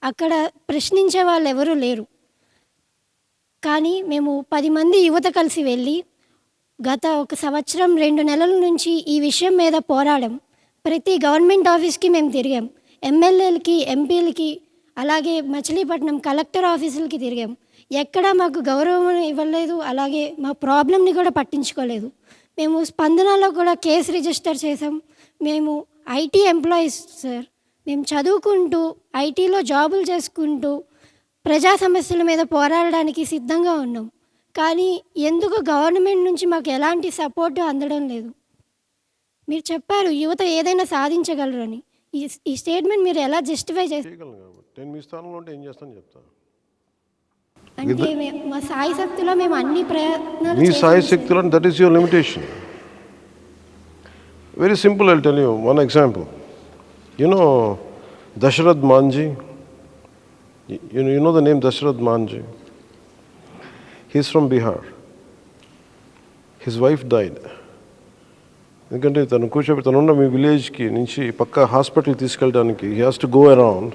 అక్కడ ప్రశ్నించే వాళ్ళు ఎవరూ లేరు. కానీ మేము 10 మంది యువత కలిసి వెళ్ళి గత 1 సంవత్సరం 2 నెలల నుంచి ఈ విషయం మీద పోరాడాం. ప్రతి గవర్నమెంట్ ఆఫీస్కి మేము తిరిగాం, ఎమ్మెల్యేలకి, ఎంపీలకి, అలాగే మచిలీపట్నం కలెక్టర్ ఆఫీసులకి తిరిగాం. ఎక్కడా మాకు గౌరవం ఇవ్వలేదు, అలాగే మా ప్రాబ్లమ్ని కూడా పట్టించుకోలేదు. మేము స్పందనలో కూడా కేసు రిజిస్టర్ చేసాం. మేము ఐటీ ఎంప్లాయీస్ సార్. మేము చదువుకుంటూ ఐటీలో జాబులు చేసుకుంటూ ప్రజా సమస్యల మీద పోరాడడానికి సిద్ధంగా ఉన్నాం. కానీ ఎందుకు గవర్నమెంట్ నుంచి మాకు ఎలాంటి సపోర్టు అందడం లేదు. మీరు చెప్పారు యువత ఏదైనా సాధించగలరని. ఈ స్టేట్మెంట్ మీరు ఎలా జస్టిఫై చేస్తారు? చేయగలను కాబట్టి నేను మీ స్థానంలో ఉంటే ఏం చేస్తాను చెప్తాను. అంటే మా సాయి శక్తిలో మేము అన్ని ప్రయత్నాలు మీ చేసాం సాయి సార్. శక్తిలో that is your limitation. Very simple. I'll tell you one example. You know Dasharath Manji? You know the name Dasharath Manji? He's from Bihar. His wife died. ఎందుకంటే తనున్న మీ విలేజ్కి నుంచి పక్క హాస్పిటల్ తీసుకెళ్ళడానికి he has to go around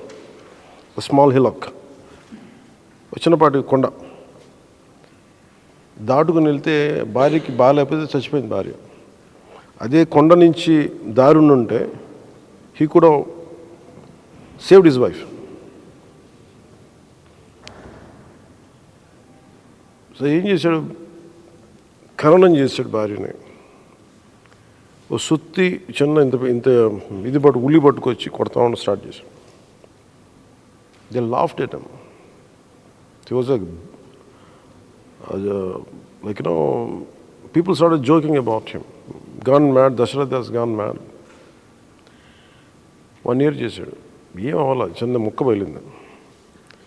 small hillock, చిన్నపాటి కొండ దాటుకుని వెళ్తే భార్యకి బాగాలేకపోతే చచ్చిపోయింది భార్య. అదే కొండ నుంచి దారుణ్ ఉంటే హీ కూడా సేవ్డ్ హిజ్ వైఫ్. సో ఏం చేశాడు, ఖననం చేశాడు భార్యని. ఓ సుత్తి చిన్న ఇంత ఇంత ఇది ఉల్లి పట్టుకొచ్చి కొడతామని స్టార్ట్ చేశాడు. They laughed at him. He was like people started joking about him. Gone mad, Dasharath has gone mad. 1 year చేశాడు. ఏం అవ్వాల, చిన్న ముక్క బయలుంది.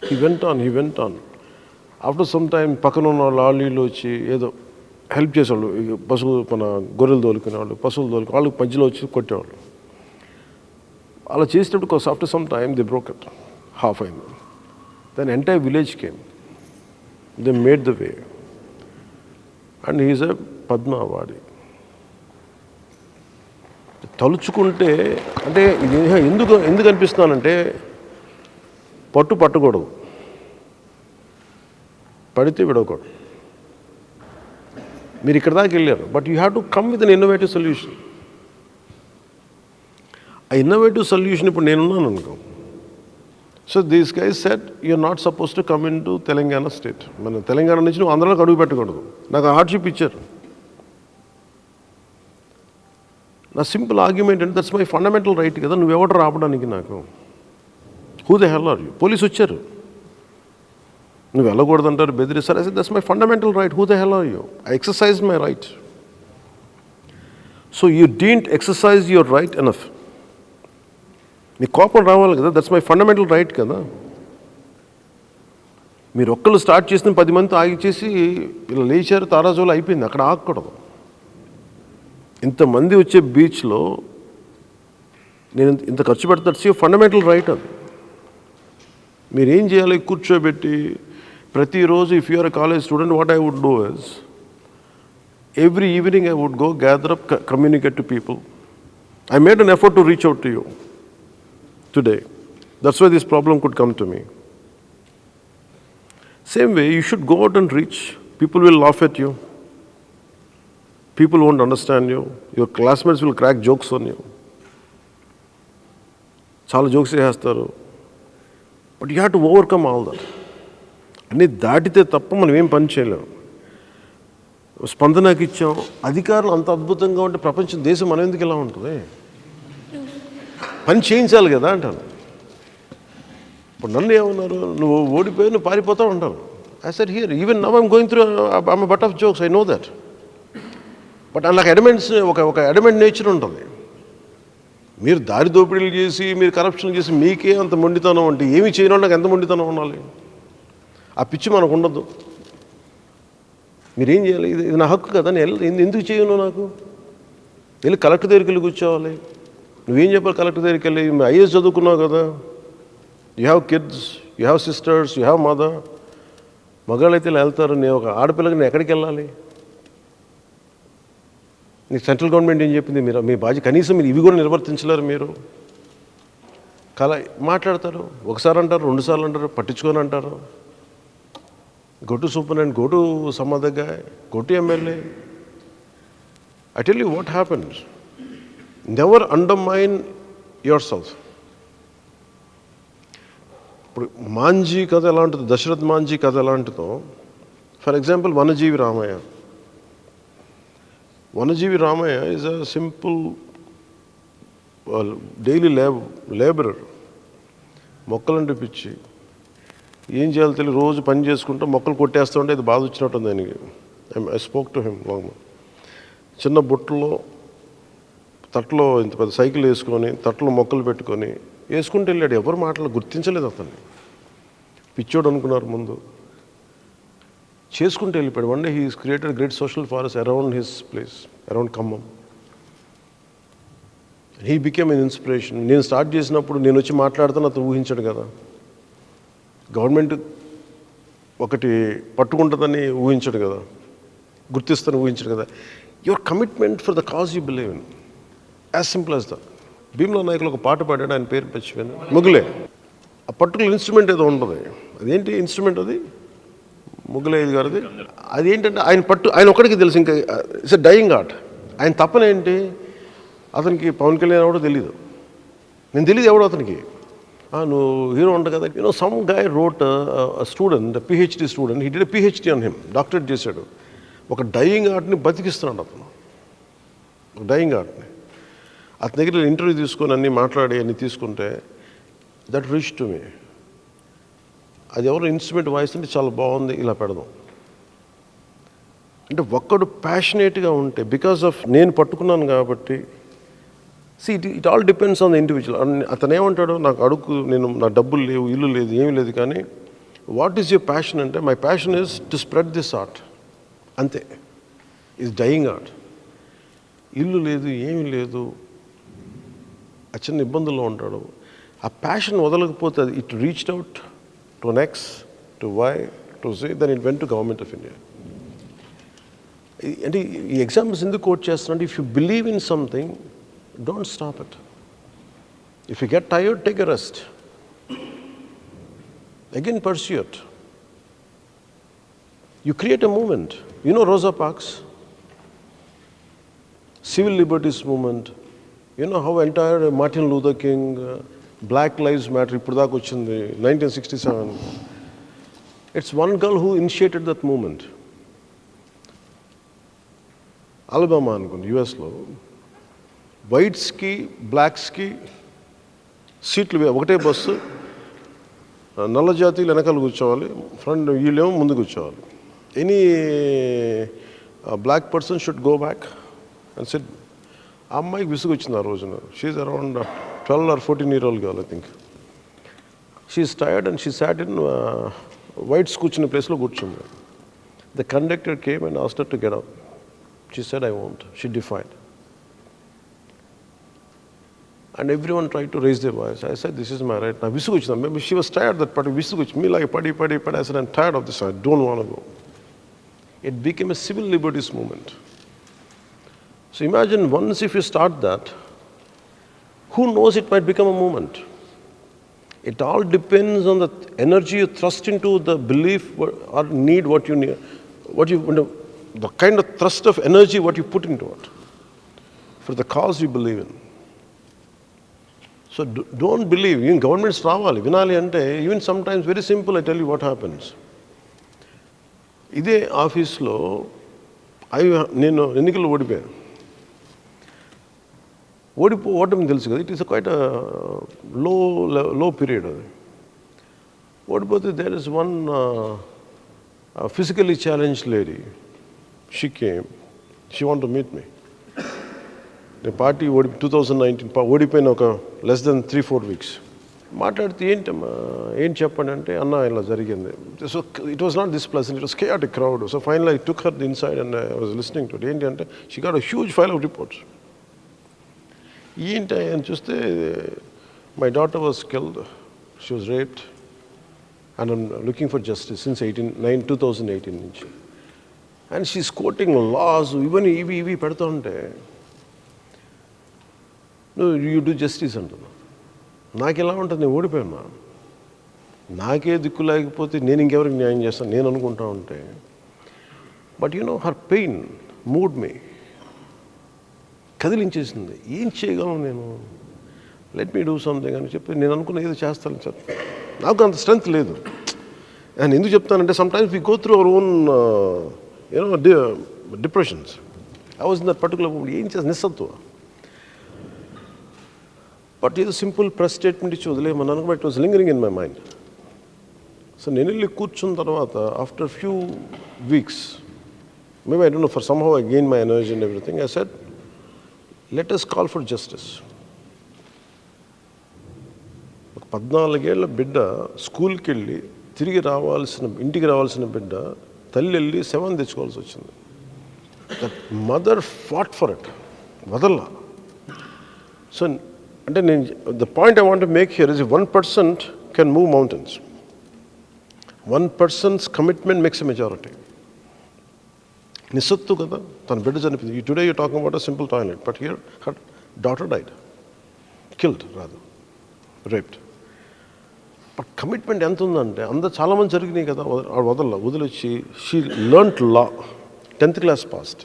He went on. After some time పక్కన ఉన్న వాళ్ళు వీళ్ళు వచ్చి ఏదో హెల్ప్ చేసేవాళ్ళు. మన గొర్రెలు తోలుకునేవాళ్ళు, పశువులు వాళ్ళకి మధ్యలో వచ్చి కొట్టేవాళ్ళు. అలా చేసేటప్పుడు after some time the broke it, half అయింది. Then entire village came, they made the way and he's a Padma awardee. తలుచుకుంటే అంటే ఇది ఎందుకు అనిపిస్తున్నానంటే పట్టకూడదు, పడితే విడవకూడదు. మీరు ఇక్కడ దాకా వెళ్ళారు, but you have to come with an innovative solution. ఆ ఇన్నోవేటివ్ సొల్యూషన్ ఇప్పుడు నేనున్నాను అనుకో. So these guys set you're not suppose to come into Telangana state. మన తెలంగాణ నుంచి నువ్వు ఆంధ్రాలోకి అడుగు పెట్టకూడదు. నాకు హార్డ్షిప్ ఇచ్చారు. నా సింపుల్ ఆర్గ్యుమెంట్ అంటే దట్స్ మై ఫండమెంటల్ రైట్ కదా. నువ్వెవడు రావడానికి నాకు? Who the hell are you? Police వచ్చారు, నువ్వు వెళ్ళకూడదంటారు, బెదిరిస్తారు. I said that's my fundamental right. Who the hell are you? I exercise my right. So you didn't exercise your right enough. నీ కోపం రావాలి కదా, దట్స్ మై ఫండమెంటల్ రైట్ కదా. మీరు ఒక్కళ్ళు స్టార్ట్ చేసిన 10 మంది ఆగిచేసి ఇలా లేచారు, తారాజోలు అయిపోయింది. అక్కడ ఆగకూడదు. ఇంతమంది వచ్చే బీచ్లో నేను ఇంత ఖర్చు పెడతా, దట్స్ యువర్ ఫండమెంటల్ రైట్. అది మీరేం చేయాలి, కూర్చోబెట్టి ప్రతిరోజు if you're a college student what I would do is every evening I would go gather up, communicate to people. I made an effort to reach out to you today. That's why this problem could come to me. Same way, you should go out and reach. People will laugh at you. People won't understand you. Your classmates will crack jokes on you. Chala jokes చేస్తారు. But you have to overcome all that. అన్నీ దాటితే తప్ప మనం ఏం పని చేయలేము. స్పందనకి ఇచ్చాం, అధికారులు అంత అద్భుతంగా ఉంటే ప్రపంచం దేశం మనం ఎందుకు ఇలా ఉంటుంది? పని చేయించాలి కదా అంటాను. ఇప్పుడు నన్ను ఏమన్నారు, నువ్వు ఓడిపోయి నువ్వు పారిపోతావు అంటాను. I said here even now I'm going through I'm but of jokes, I know that. But నాకు అడమెంట్స్ ఒక అడమెంట్ నేచర్ ఉంటుంది. మీరు దారి దోపిడీలు చేసి మీరు కరప్షన్ చేసి మీకే అంత మొండితనం అంటే ఏమి చేయడం నాకు ఎంత మొండితనం ఉండాలి? ఆ పిచ్చి మనకు ఉండదు. మీరేం చేయాలి? ఇది నా హక్కు కదా, నేను ఎందుకు చేయను? నాకు వెళ్ళి కలెక్టర్ దగ్గరికి వెళ్ళి కూర్చోవాలి. నువ్వేం చెప్పాలి కలెక్టర్ దగ్గరికి వెళ్ళి? ఐఏఎస్ చదువుకున్నావు కదా, you have kids, you have sisters, you have mother. మగాళ్ళు అయితే ఇలా వెళ్తారు, నేను ఒక ఆడపిల్లకి నేను ఎక్కడికి వెళ్ళాలి? నీకు సెంట్రల్ గవర్నమెంట్ ఏం చెప్పింది? మీరు మీ బాధ్యత కనీసం మీరు ఇవి కూడా నిర్వర్తించలేరు. మీరు మాట్లాడతారు, ఒకసారి అంటారు, 2 సార్లు అంటారు, పట్టించుకొని అంటారు. Go to superintendent, go to some other guy, go to MLA. I tell you what happens. Never undermine your self. ఇప్పుడు మాంజీ కథ ఎలా ఉంటుందో, దశరథ్ మాంజీ కథ ఎలా ఉంటుందో, for example Vanajeevi Ramayya. Vanajeevi Ramaya is a simple daily laborer. మొక్కలంటే పిచ్చి, ఏం చేయాలో తెలియదు, రోజు పని చేసుకుంటూ మొక్కలు కొట్టేస్తూ ఉంటే ఇది బాధ వచ్చినట్టుంది ఆయనకి. I spoke to him long. చిన్న బుట్టలో తట్లో ఇంత పెద్ద సైకిల్ వేసుకొని తట్లో మొక్కలు పెట్టుకొని వేసుకుంటూ వెళ్ళాడు. ఎవరు మాటలు గుర్తించలేదు అతన్ని, పిచ్చోడు అనుకున్నారు ముందు. చేసుకుంటూ వెళ్ళిపోయాడు. One day he created great social forest around his place, around Khammam. He became an inspiration. నేను స్టార్ట్ చేసినప్పుడు నేను వచ్చి మాట్లాడుతాను అతను ఊహించాడు కదా. గవర్నమెంట్ ఒకటి పట్టుకుంటుందని ఊహించాడు కదా, గుర్తిస్తాను ఊహించాడు కదా. Your commitment for the cause you believe in, as simple as the. Bheemla నాయకులు ఒక పాట పాడాడు, ఆయన పేరు మర్చిపోయాను, ముగ్గులే. ఆ పర్టికులర్ ఇన్స్ట్రుమెంట్ ఏదో ఉంటుంది, అదేంటి ఇన్స్ట్రుమెంట్ అది, ముగ్గులేది గారిది. అదేంటంటే ఆయన ఒక్కడికి తెలుసు, ఇంకా ఇట్స్ ఎ డయింగ్ ఆర్ట్. ఆయన తప్పనేంటి, అతనికి పవన్ కళ్యాణ్ ఎవడో తెలీదు, నేను తెలియదు ఎవడో అతనికి. నువ్వు హీరో ఉంట కదా. Some guy wrote student, PhD student, he did a PhD on him, doctorate చేశాడు. ఒక డయింగ్ ఆర్ట్ని బతికిస్తున్నాడు అతను, ఒక డయింగ్ ఆర్ట్ని. అతని దగ్గర ఇంటర్వ్యూ తీసుకొని అన్నీ మాట్లాడి అన్నీ తీసుకుంటే దట్ రీచ్ టు మీ. అది ఎవరు ఇన్స్ట్రుమెంట్ వాయిస్తుంటే చాలా బాగుంది, ఇలా పెడదాం అంటే ఒక్కడు ప్యాషనేట్గా ఉంటే, బికాస్ ఆఫ్ నేను పట్టుకున్నాను కాబట్టి. It all depends on the individual. అతను ఏమంటాడు, నాకు అడుగు, నా డబ్బులు లేవు, ఇల్లు లేదు, ఏమీ లేదు, కానీ వాట్ ఈజ్ యువర్ ప్యాషన్ అంటే, my passion is to spread this art, అంతే. Is dying art. ఇల్లు లేదు, ఏమీ లేదు, ఆ చిన్న ఇబ్బందుల్లో ఉంటాడు. ఆ ప్యాషన్ వదలకపోతే అది it reached out to next, to why, to say, then it went to government of India. అంటే ఈ ఎగ్జాంపుల్స్ ఎందుకు కోట్ చేస్తున్నా అంటే, if you believe in something, don't stop it. If you get tired, take a rest. Again, pursue it. You create a movement. You know Rosa Parks? Civil liberties movement. You know how entire Martin Luther King, Black Lives Matter, ippudaku vachindi, 1967. It's one girl who initiated that movement. Alabama anukondi, US lo. వైట్స్కి బ్లాక్స్కి సీట్లు ఒకటే bus, నల్ల జాతీయులు వెనకాల కూర్చోవాలి, front వీళ్ళేమో ముందు కూర్చోవాలి. Any black person should go back and sit. ఆ అమ్మాయికి విసుగు వచ్చింది ఆ రోజున. She's around 12 or 14 year old girl, I think. She's tired and she sat in whites కూర్చున్న ప్లేస్లో కూర్చుంది. The conductor came and asked her to get out. She said, I won't. She defied. And everyone tried to raise their voice. I said, this is my right. Now, visuguchna. Maybe she was tired that party. Visuguch me like padi. I said, I'm tired of this. I don't want to go. It became a civil liberties movement. So imagine once if you start that, who knows, it might become a movement. It all depends on the energy you thrust into the belief or need, what you need, the kind of thrust of energy what you put into it for the cause you believe in. So don't believe. Even governments రావాలి, వినాలి అంటే, even sometimes very simple. I tell you what happens. ఇదే ఆఫీస్లో నేను ఎన్నికల్లో ఓడిపోయాను. ఓటమి తెలుసు కదా, it is quite low period. అది ఓడిపోతే there is one physically challenged lady. She came. She wanted to meet me. The party 2019 ఓడిపోయిన ఒక less than 3-4 weeks. మాట్లాడితే ఏం చెప్పండి అంటే, అన్న ఇలా జరిగింది. So it was not this pleasant, it was chaotic crowd. So final I took her inside and I was listening to it. ఏంటి అంటే, she got a huge file of reports. ఏంటి అని చూస్తే, my daughter was killed, she was raped and I'm looking for justice since 2018 నుంచి. And she is coating loss, ఇవన్నీ ఇవి పెడుతూ ఉంటే, యూ డూ జస్టిస్ అంటున్నా. నాకు ఎలా ఉంటుంది, నేను ఓడిపోయాను, నాకే దిక్కు లేకపోతే నేను ఇంకెవరికి న్యాయం చేస్తాను నేను అనుకుంటా ఉంటే. బట్ హర్ పెయిన్ మూడ్ మీ, కదిలించేసింది. ఏం చేయగలను నేను, లెట్ మీ డూ సంథింగ్ అని చెప్పి నేను అనుకున్న ఏదో చేస్తాను సార్. నాకు అంత స్ట్రెంగ్త్ లేదు. నేను ఎందుకు చెప్తానంటే, sometimes we go through our own depressions. I was in that particular moment. ఏం చేస్తా నిస్సత్వ. బట్ ఏదో సింపుల్ ప్రెస్ స్టేట్మెంట్ ఇచ్చి వదిలేయమన్నాను, but it was lingering in my mind. So నేను వెళ్ళి కూర్చున్న తర్వాత after few weeks, maybe I don't know, for somehow I gained my energy and everything, I said, let us call for justice. 14 ఏళ్ల బిడ్డ స్కూల్కి వెళ్ళి తిరిగి ఇంటికి రావాల్సిన బిడ్డ తల్లి వెళ్ళి శవం తెచ్చుకోవాల్సి వచ్చింది. That mother fought for it, వదల్లా. సో అంటే నేను the point I want to make here is 1% can move mountains. 1% commitment makes a majority. నిస్సత్తు కదా, తన బిడ్డ చనిపోయింది. Today you talking about a simple toilet, but here her daughter died, killed రాదు, raped. But commitment ఎంత ఉందంటే చాలామంది జరిగినాయి కదా, వదిలొచ్చి she learned law, 10th class passed.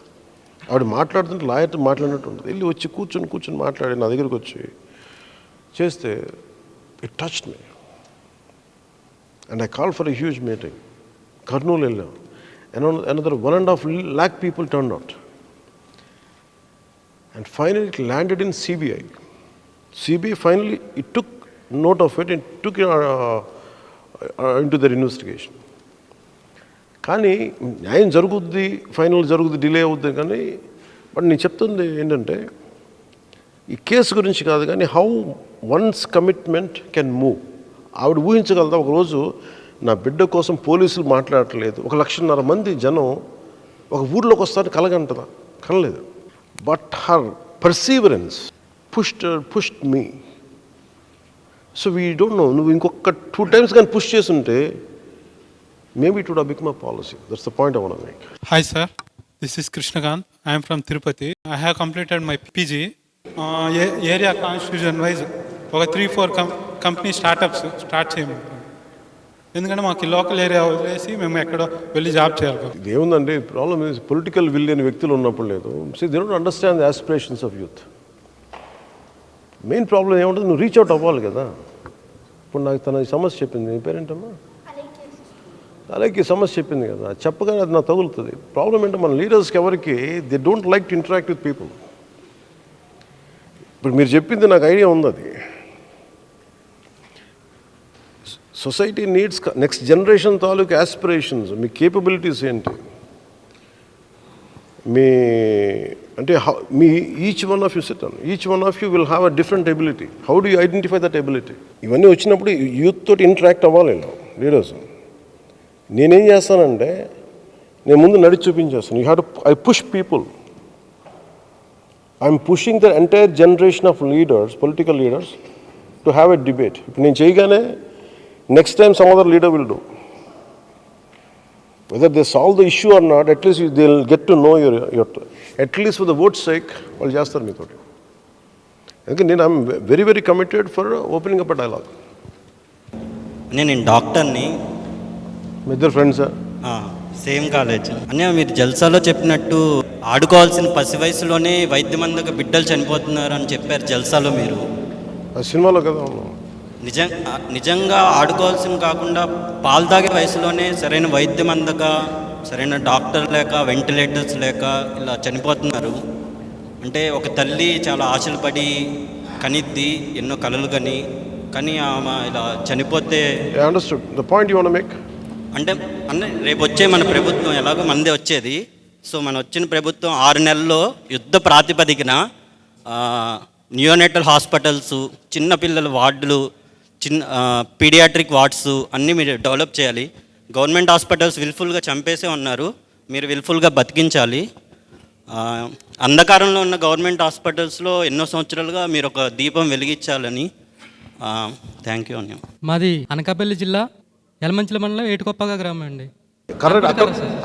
ఆవిడ మాట్లాడుతుంటే లాయర్ మాట్లాడినట్టు ఉంటుంది. వెళ్ళి వచ్చి కూర్చొని మాట్లాడి నా దగ్గరికి వచ్చి చేస్తే it touched me and I call for a huge meeting. Kurnool వెళ్ళాం. Another 1.5 lakh people turned out. And finally it landed in CBI. CBI finally, it took note of it and took it into their investigation. కానీ న్యాయం జరుగుద్ది, final జరుగుద్ది, delay అవుద్ది. కానీ but నేను చెప్తుంది ఏంటంటే ఈ కేసు గురించి కాదు, కానీ how once commitment can move. ఆవిడ ఊహించగలదా ఒకరోజు నా బిడ్డ కోసం పోలీసులు మాట్లాడట్లేదు, 1.5 మంది జనం ఒక ఊర్లోకి వస్తారని కలగంటదా? కలలేదు. But her perseverance pushed me. So we don't know, నువ్వు ఇంకొక 2 times కానీ పుష్ చేస్తుంటే maybe it would have become a policy. That's the point I want to make. Hi sir, this is Krishnakant. I am from Tirupati. I have completed my PG. Area constitution wise ఒక 3-4 company startups start చేయమంటారు. ఎందుకంటే మాకు local area వదిలేసి మేము ఎక్కడో వెళ్ళి job చేయాలి. ఏముందండి, ప్రాబ్లమ్ ఇస్ పొలిటికల్ విల్ లేని వ్యక్తులు ఉన్నప్పుడు లేదు. They don't understand the aspirations of youth. Main problem ఏముంటుంది, నువ్వు రీచ్ అవుట్ అవ్వాలి కదా. ఇప్పుడు నాకు తన సమస్య చెప్పింది, నీ పేరేంటమ్మా? అలాగే సమస్య చెప్పింది కదా, చెప్పగానే అది నాకు తగులుతుంది. ప్రాబ్లం ఏంటో మన లీడర్స్కి ఎవరికి they don't like to interact with people. ఇప్పుడు మీరు చెప్పింది నాకు ఐడియా ఉంది. అది సొసైటీ నీడ్స్ నెక్స్ట్ జనరేషన్ తాలూకు ఆస్పిరేషన్స్, మీ కేపబిలిటీస్ ఏంటి, మీ అంటే మీ each one of you will have a different ability. How do you identify that ability? ఇవన్నీ వచ్చినప్పుడు యూత్ తోటి ఇంటరాక్ట్ అవ్వాలి లీడర్స్. నేనేం చేస్తానంటే నేను ముందు నడిచి చూపించేస్తాను. You have to I push people. I'm pushing the entire generation of leaders, political leaders to have a debate. ఇప్పుడు నేను చేయగానే next time some other leader will do. Whether they solve the issue or not, at least they will get to know your at least for the vote psych వాళ్ళు చేస్తారు మీతోటి. ఎందుకంటే నేను I'm very very committed for opening up a dialogue. నేను డాక్టర్ని. మీ ఇద్దరు ఫ్రెండ్సా? Same college. అనే మీరు జల్సాలో చెప్పినట్టు ఆడుకోవాల్సిన పసి వయసులోనే వైద్యం అందక బిడ్డలు చనిపోతున్నారు అని చెప్పారు జల్సాలో మీరు. ఆ సినిమాలో కదా. నిజంగా ఆడుకోవాల్సిన కాకుండా పాలు తాగే వయసులోనే సరైన వైద్యం అందక, సరైన డాక్టర్ లేక, వెంటిలేటర్స్ లేక ఇలా చనిపోతున్నారు. అంటే ఒక తల్లి చాలా ఆశలు పడి కనిద్ది, ఎన్నో కలలు కానీ ఆమె ఇలా చనిపోతే. Understood the point you want to make. అంటే రేపు వచ్చే మన ప్రభుత్వం ఎలాగో మందే వచ్చేది. సో మన వచ్చిన ప్రభుత్వం 6 నెలల్లో యుద్ధ ప్రాతిపదికన నియోనేటల్ హాస్పిటల్స్, చిన్నపిల్లల వార్డులు, పీడియాట్రిక్ వార్డ్స్ అన్నీ మీరు డెవలప్ చేయాలి. గవర్నమెంట్ హాస్పిటల్స్ విల్ఫుల్గా చంపేసే ఉన్నారు, మీరు విల్ఫుల్గా బతికించాలి. అంధకారంలో ఉన్న గవర్నమెంట్ హాస్పిటల్స్లో ఎన్నో సంవత్సరాలుగా మీరు ఒక దీపం వెలిగించాలని. థ్యాంక్ యూ అన్య. మాది అనకాపల్లి జిల్లా యలమంచిల మండలం ఏటుకొప్పగా గ్రామం అండి.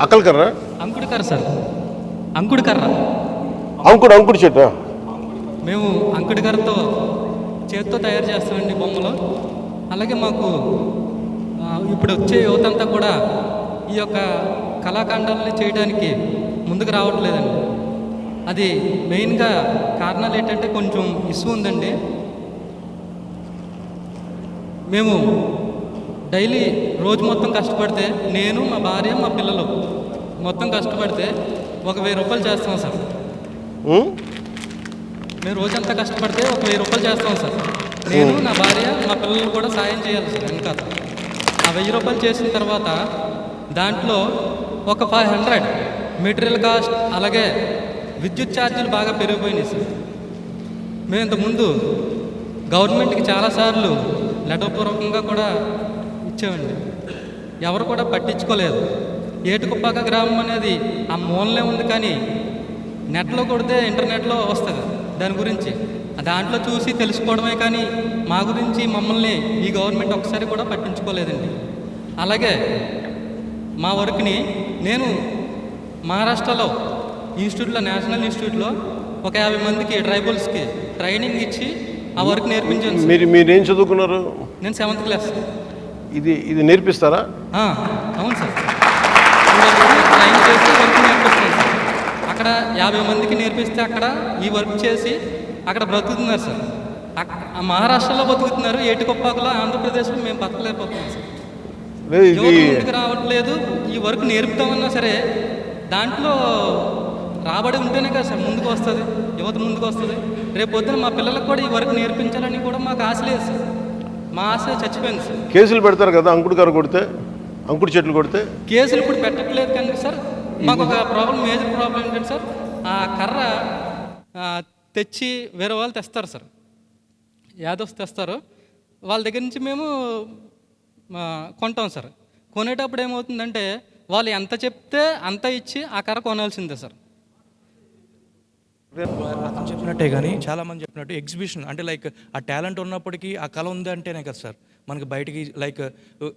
అక్కల్ కర్ర, అంకుడు కర్ర సార్, అంకుడు కర్ర, అంకుడు చెట్టు. మేము అంకుడు కర్రతో చేతితో తయారు చేస్తామండి బొమ్మలు. అలాగే మాకు ఇప్పుడు వచ్చే యువత అంతా కూడా ఈ యొక్క కళాఖండాలని చేయడానికి ముందుకు రావట్లేదండి. అది మెయిన్గా కారణాలు ఏంటంటే కొంచెం ఇష్యూ ఉందండి. మేము డైలీ రోజు మొత్తం కష్టపడితే, నేను, మా భార్య, మా పిల్లలు మొత్తం కష్టపడితే 1,000 రూపాయలు చేస్తాం సార్. మేము రోజంతా కష్టపడితే ఒక 1000 రూపాయలు చేస్తాం సార్. నేను నా భార్య మా పిల్లలు కూడా సాయం చేయాలి సార్ ఇంకా. ఆ 1000 రూపాయలు చేసిన తర్వాత దాంట్లో ఒక 500 మెటీరియల్ కాస్ట్, అలాగే విద్యుత్ ఛార్జీలు బాగా పెరిగిపోయినాయి సార్. మేము ఇంతకుముందు గవర్నమెంట్కి చాలాసార్లు లెటర్పూర్వకంగా కూడా ఇచ్చామండి, ఎవరు కూడా పట్టించుకోలేదు. ఏటుకుప్పాక గ్రామం అనేది ఆ మూలనే ఉంది, కానీ నెట్లో కొడితే ఇంటర్నెట్లో వస్తుంది దాని గురించి. దాంట్లో చూసి తెలుసుకోవడమే కానీ మా గురించి మమ్మల్ని ఈ గవర్నమెంట్ ఒకసారి కూడా పట్టించుకోలేదండి. అలాగే మా వర్క్ని నేను మహారాష్ట్రలో ఇన్స్టిట్యూట్లో, నేషనల్ ఇన్స్టిట్యూట్లో ఒక 50 మందికి ట్రైబల్స్కి ట్రైనింగ్ ఇచ్చి ఆ వర్క్ నేర్పించాను సార్. మీరేం చదువుకున్నారు? నేను 7th క్లాస్. ఇది నేర్పిస్తారా? అవును సార్. ట్రైన్ చేసి వర్క్ నేర్పిస్తాను సార్. అక్కడ 50 మందికి నేర్పిస్తే అక్కడ ఈ వర్క్ చేసి అక్కడ బ్రతుకుతున్నారు సార్. మహారాష్ట్రలో బతుకుతున్నారు, ఏటుకొప్పాకులో ఆంధ్రప్రదేశ్లో మేము బతకలేకపోతున్నాం సార్. యువత ముందుకు రావట్లేదు. ఈ వర్క్ నేర్పుతామన్నా సరే దాంట్లో రాబడి ఉంటేనే కదా సార్ ముందుకు వస్తుంది, యువత ముందుకు వస్తుంది. రేపు పొద్దున మా పిల్లలకు కూడా ఈ వర్క్ నేర్పించాలని కూడా మాకు ఆశ లేదు సార్. మా ఆశ చచ్చిపోయింది సార్. కేసులు పెడతారు కదా అంకుడు కొడితే, అంకుడు చెట్లు కొడితే? కేసులు ఇప్పుడు పెట్టట్లేదు కానీ సార్, మాకు ఒక ప్రాబ్లం, మేజర్ ప్రాబ్లం ఏంటంటే సార్, ఆ కర్ర తెచ్చి వేరే వాళ్ళు తెస్తారు సార్, యాదవ్స్ తెస్తారు. వాళ్ళ దగ్గర నుంచి మేము కొంటాం సార్. కొనేటప్పుడు ఏమవుతుందంటే వాళ్ళు ఎంత చెప్తే అంత ఇచ్చి ఆ కర్ర కొనాల్సిందే సార్. అతను చెప్పినట్టే కానీ చాలామంది చెప్పినట్టు ఎగ్జిబిషన్ అంటే లైక్ ఆ టాలెంట్ ఉన్నప్పటికీ ఆ కళ ఉంది అంటేనే కదా సార్ మనకి బయటికి లైక్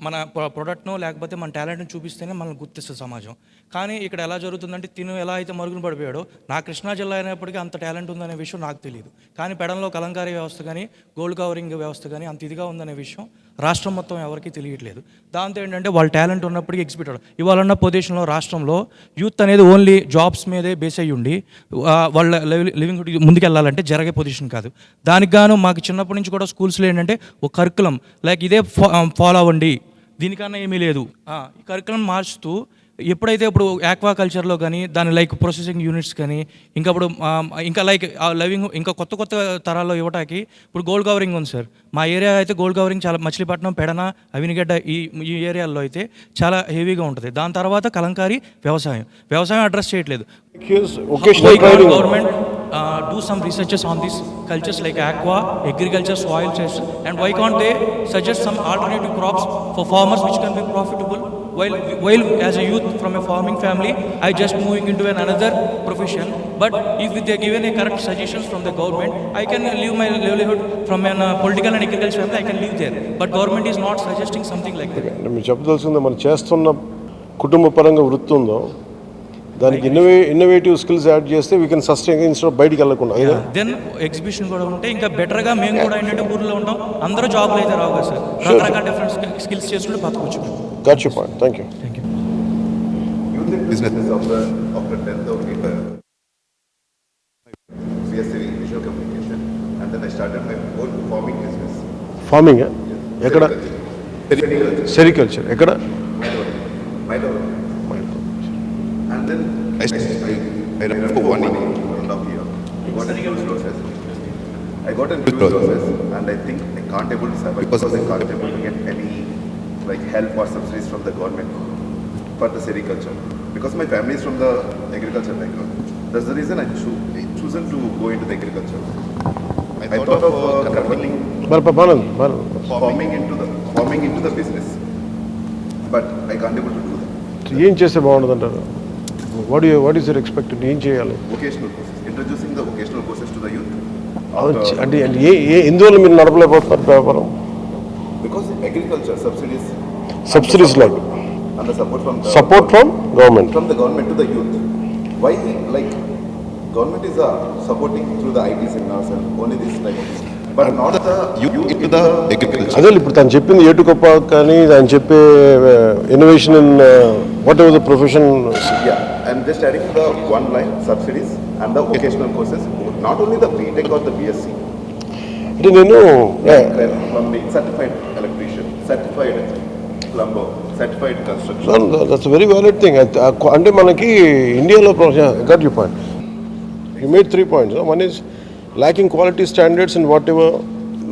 మన ప్రొడక్ట్నో లేకపోతే మన టాలెంట్ని చూపిస్తేనే మనల్ని గుర్తిస్తుంది సమాజం. కానీ ఇక్కడ ఎలా జరుగుతుందంటే తిను ఎలా అయితే మరుగున పడిపోయాడో, నా కృష్ణా జిల్లా అయినప్పటికీ అంత టాలెంట్ ఉందనే విషయం నాకు తెలియదు. కానీ పెడంలో కలంకారీ వ్యవస్థ కానీ గోల్డ్ కవరింగ్ వ్యవస్థ కానీ అంత ఇదిగా ఉందనే విషయం రాష్ట్రం మొత్తం ఎవరికీ తెలియట్లేదు. దాంతో ఏంటంటే వాళ్ళ టాలెంట్ ఉన్నప్పటికీ ఎగ్జిబిట్ అవ్వడం. ఇవాళ ఉన్న పొజిషన్లో రాష్ట్రంలో యూత్ అనేది ఓన్లీ జాబ్స్ మీదే బేస్ అయ్యి ఉండి వాళ్ళ లివింగ్ ముందుకెళ్ళాలంటే జరిగే పొజిషన్ కాదు. దానికి గాను మాకు చిన్నప్పటి నుంచి కూడా స్కూల్స్లో ఏంటంటే ఒక కరికులం లైక్ ఇదే ఫాలో అవ్వండి, దీనికన్నా ఏమీ లేదు, ఈ కరికులం మార్చుతూ ఎప్పుడైతే ఇప్పుడు ఆక్వా కల్చర్లో కానీ దాని లైక్ ప్రొసెసింగ్ యూనిట్స్ కానీ ఇంకా లైక్ లవింగ్ ఇంకా కొత్త కొత్త తరాల్లో ఇవ్వటానికి ఇప్పుడు గోల్డ్ కవరింగ్ ఉంది సార్. మా ఏరియా అయితే గోల్డ్ కవరింగ్ చాలా మచిలీపట్నం, పెడన, అవినిగడ్డ ఈ ఏరియాల్లో అయితే చాలా హెవీగా ఉంటుంది. దాని తర్వాత కలంకారీ, వ్యవసాయం అడ్రస్ చేయట్లేదు. Government do some researches on these cultures like aqua, agriculture, soil tests, and why can't they suggest some alternative crops for farmers which can be profitable? While as a youth from a farming family, I just moving into another profession. But if they are given a correct suggestions from the government, I can live my livelihood from a political and agriculture family. I can live there. But government is not suggesting something like that. మీరు చెప్పదలుచుకుంది మనం చేస్తున్న కుటుంబ పరంగా వృత్తి ఉందో దానికి innovative skills add చేస్తే వీ కెన్ సస్టైన్ ఇన్స్టెడ్ బయటికి వెళ్ళకుండా. దెన్ ఎగ్జిబిషన్ కూడా ఉంటే ఇంకా బెటర్గా మేము కూడా ఏంటంటే ఊర్లో ఉంటాం, అందరూ జాబ్లు అయితే రావు కదా సార్, రకరకాల డిఫరెంట్ స్కిల్స్ చేసుకుంటే బతకొచ్చు. Got your point. Thank you. Youth in business after 10th of BSc Visual Communication, and then I started my own farming business. Farming? ఎక్కడ? సెరికల్చర్. ఎక్కడ? Milo. And then I ran for 1 year, 1.5 year. I got into process, and I think I can't able to survive because I can't able to get any like help or subsidies from the government for the sericulture because my family is from the agriculture background. That's the reason I chosen to go into the agriculture. I thought of converting farming into the business, but I can't able to do that. ఏం చేస్తే బాగుంటుంది అంటారు? What is your expected? ఏం చేయాలి? Vocational courses, introducing the vocational courses to the youth. అంటే ఎందువల్ల మీరు నడపలేకపోతున్నారు వ్యాపారం? Because agriculture subsidies like and the support from government to the youth. Why like government is supporting through the IT seminars and only this type of thing, but not the youth into the agriculture. అదే ఇప్పుడు తను చెప్పింది ఏటుకొప్ప కానీ ఆయన చెప్పే innovation in what ever the profession. And just adding the one line subsidies and the vocational courses, not only the BTech or the BSc. అంటే నేను plumbing, certified electrician, certified plumber, certified construction. That's very valid thing. అంటే మనకి ఇండియాలో got you point. he made 3 points. One is lacking quality standards in whatever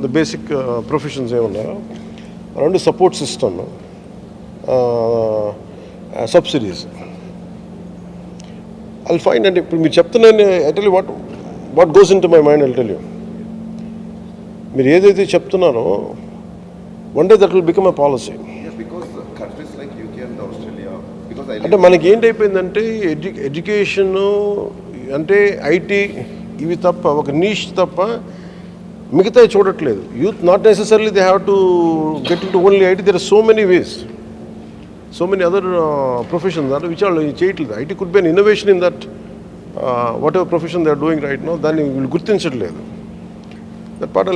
the basic professions ఏమన్నారో, రెండు support system, subsidies. I'll find, and ఇప్పుడు మీరు చెప్తున్నాను, I tell you what goes into my mind, I'll tell you. మీరు ఏదైతే చెప్తున్నారో, one day that will become a policy. Yes, because countries like UK and Australia, because I అంటే మనకి ఏంటైపోయిందంటే education అంటే IT ఇవి తప్ప, ఒక నీష్ తప్ప మిగతా చూడట్లేదు. Youth not necessarily they have to get into only IT. There are so many ways, so many other professions అంటే విచ్ వాళ్ళు చేయట్లేదు. It could be an innovation in that whatever profession they are doing right now. దాన్ని వీళ్ళు గుర్తించట్లేదు. That part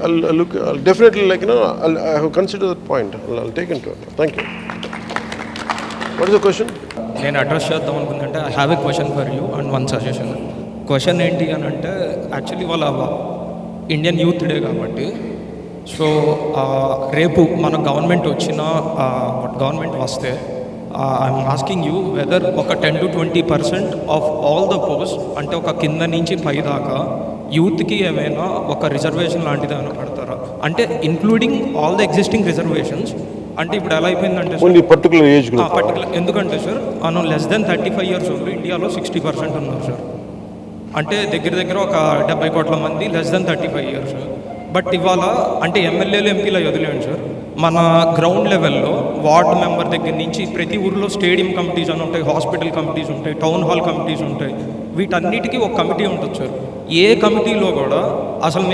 I'll look, I'll definitely, like, I have considered that point. I'll take into it. Thank you. What is the question? నేను address చేద్దాం అనుకుంటే I have a question for you and one suggestion. Question ఏంటి అని అంటే, actually వాళ్ళ Indian youth day కాబట్టి, so రేపు మన గవర్నమెంట్ వచ్చిన గవర్నమెంట్ వస్తే ఐఎమ్ ఆస్కింగ్ యూ వెదర్ ఒక 10 to 20% of all the post, అంటే ఒక కింద నుంచి పై దాకా యూత్కి ఏమైనా ఒక రిజర్వేషన్ లాంటిది ఏమైనా పెడతారా? అంటే including all the existing reservations. అంటే ఇప్పుడు ఎలా అయిపోయిందంటే only particular age group, particular ఎందుకంటే సార్ మనం లెస్ దెన్ 35 years ఓల్డ్ ఇండియాలో 60% ఉన్నారు సార్. అంటే దగ్గర ఒక 70 కోట్ల మంది లెస్ దెన్ 35 years. బట్ ఇవాళ అంటే ఎమ్మెల్యేలు ఎంపీలు వదిలేండి సార్, మన గ్రౌండ్ లెవెల్లో వార్డ్ మెంబర్ దగ్గర నుంచి ప్రతి ఊరిలో స్టేడియం కమిటీస్ అని ఉంటాయి, హాస్పిటల్ కమిటీస్ ఉంటాయి, టౌన్ హాల్ కమిటీస్ ఉంటాయి. వీటన్నిటికీ ఒక కమిటీ ఉంటుంది సార్. ఏ కమిటీలో కూడా అసలు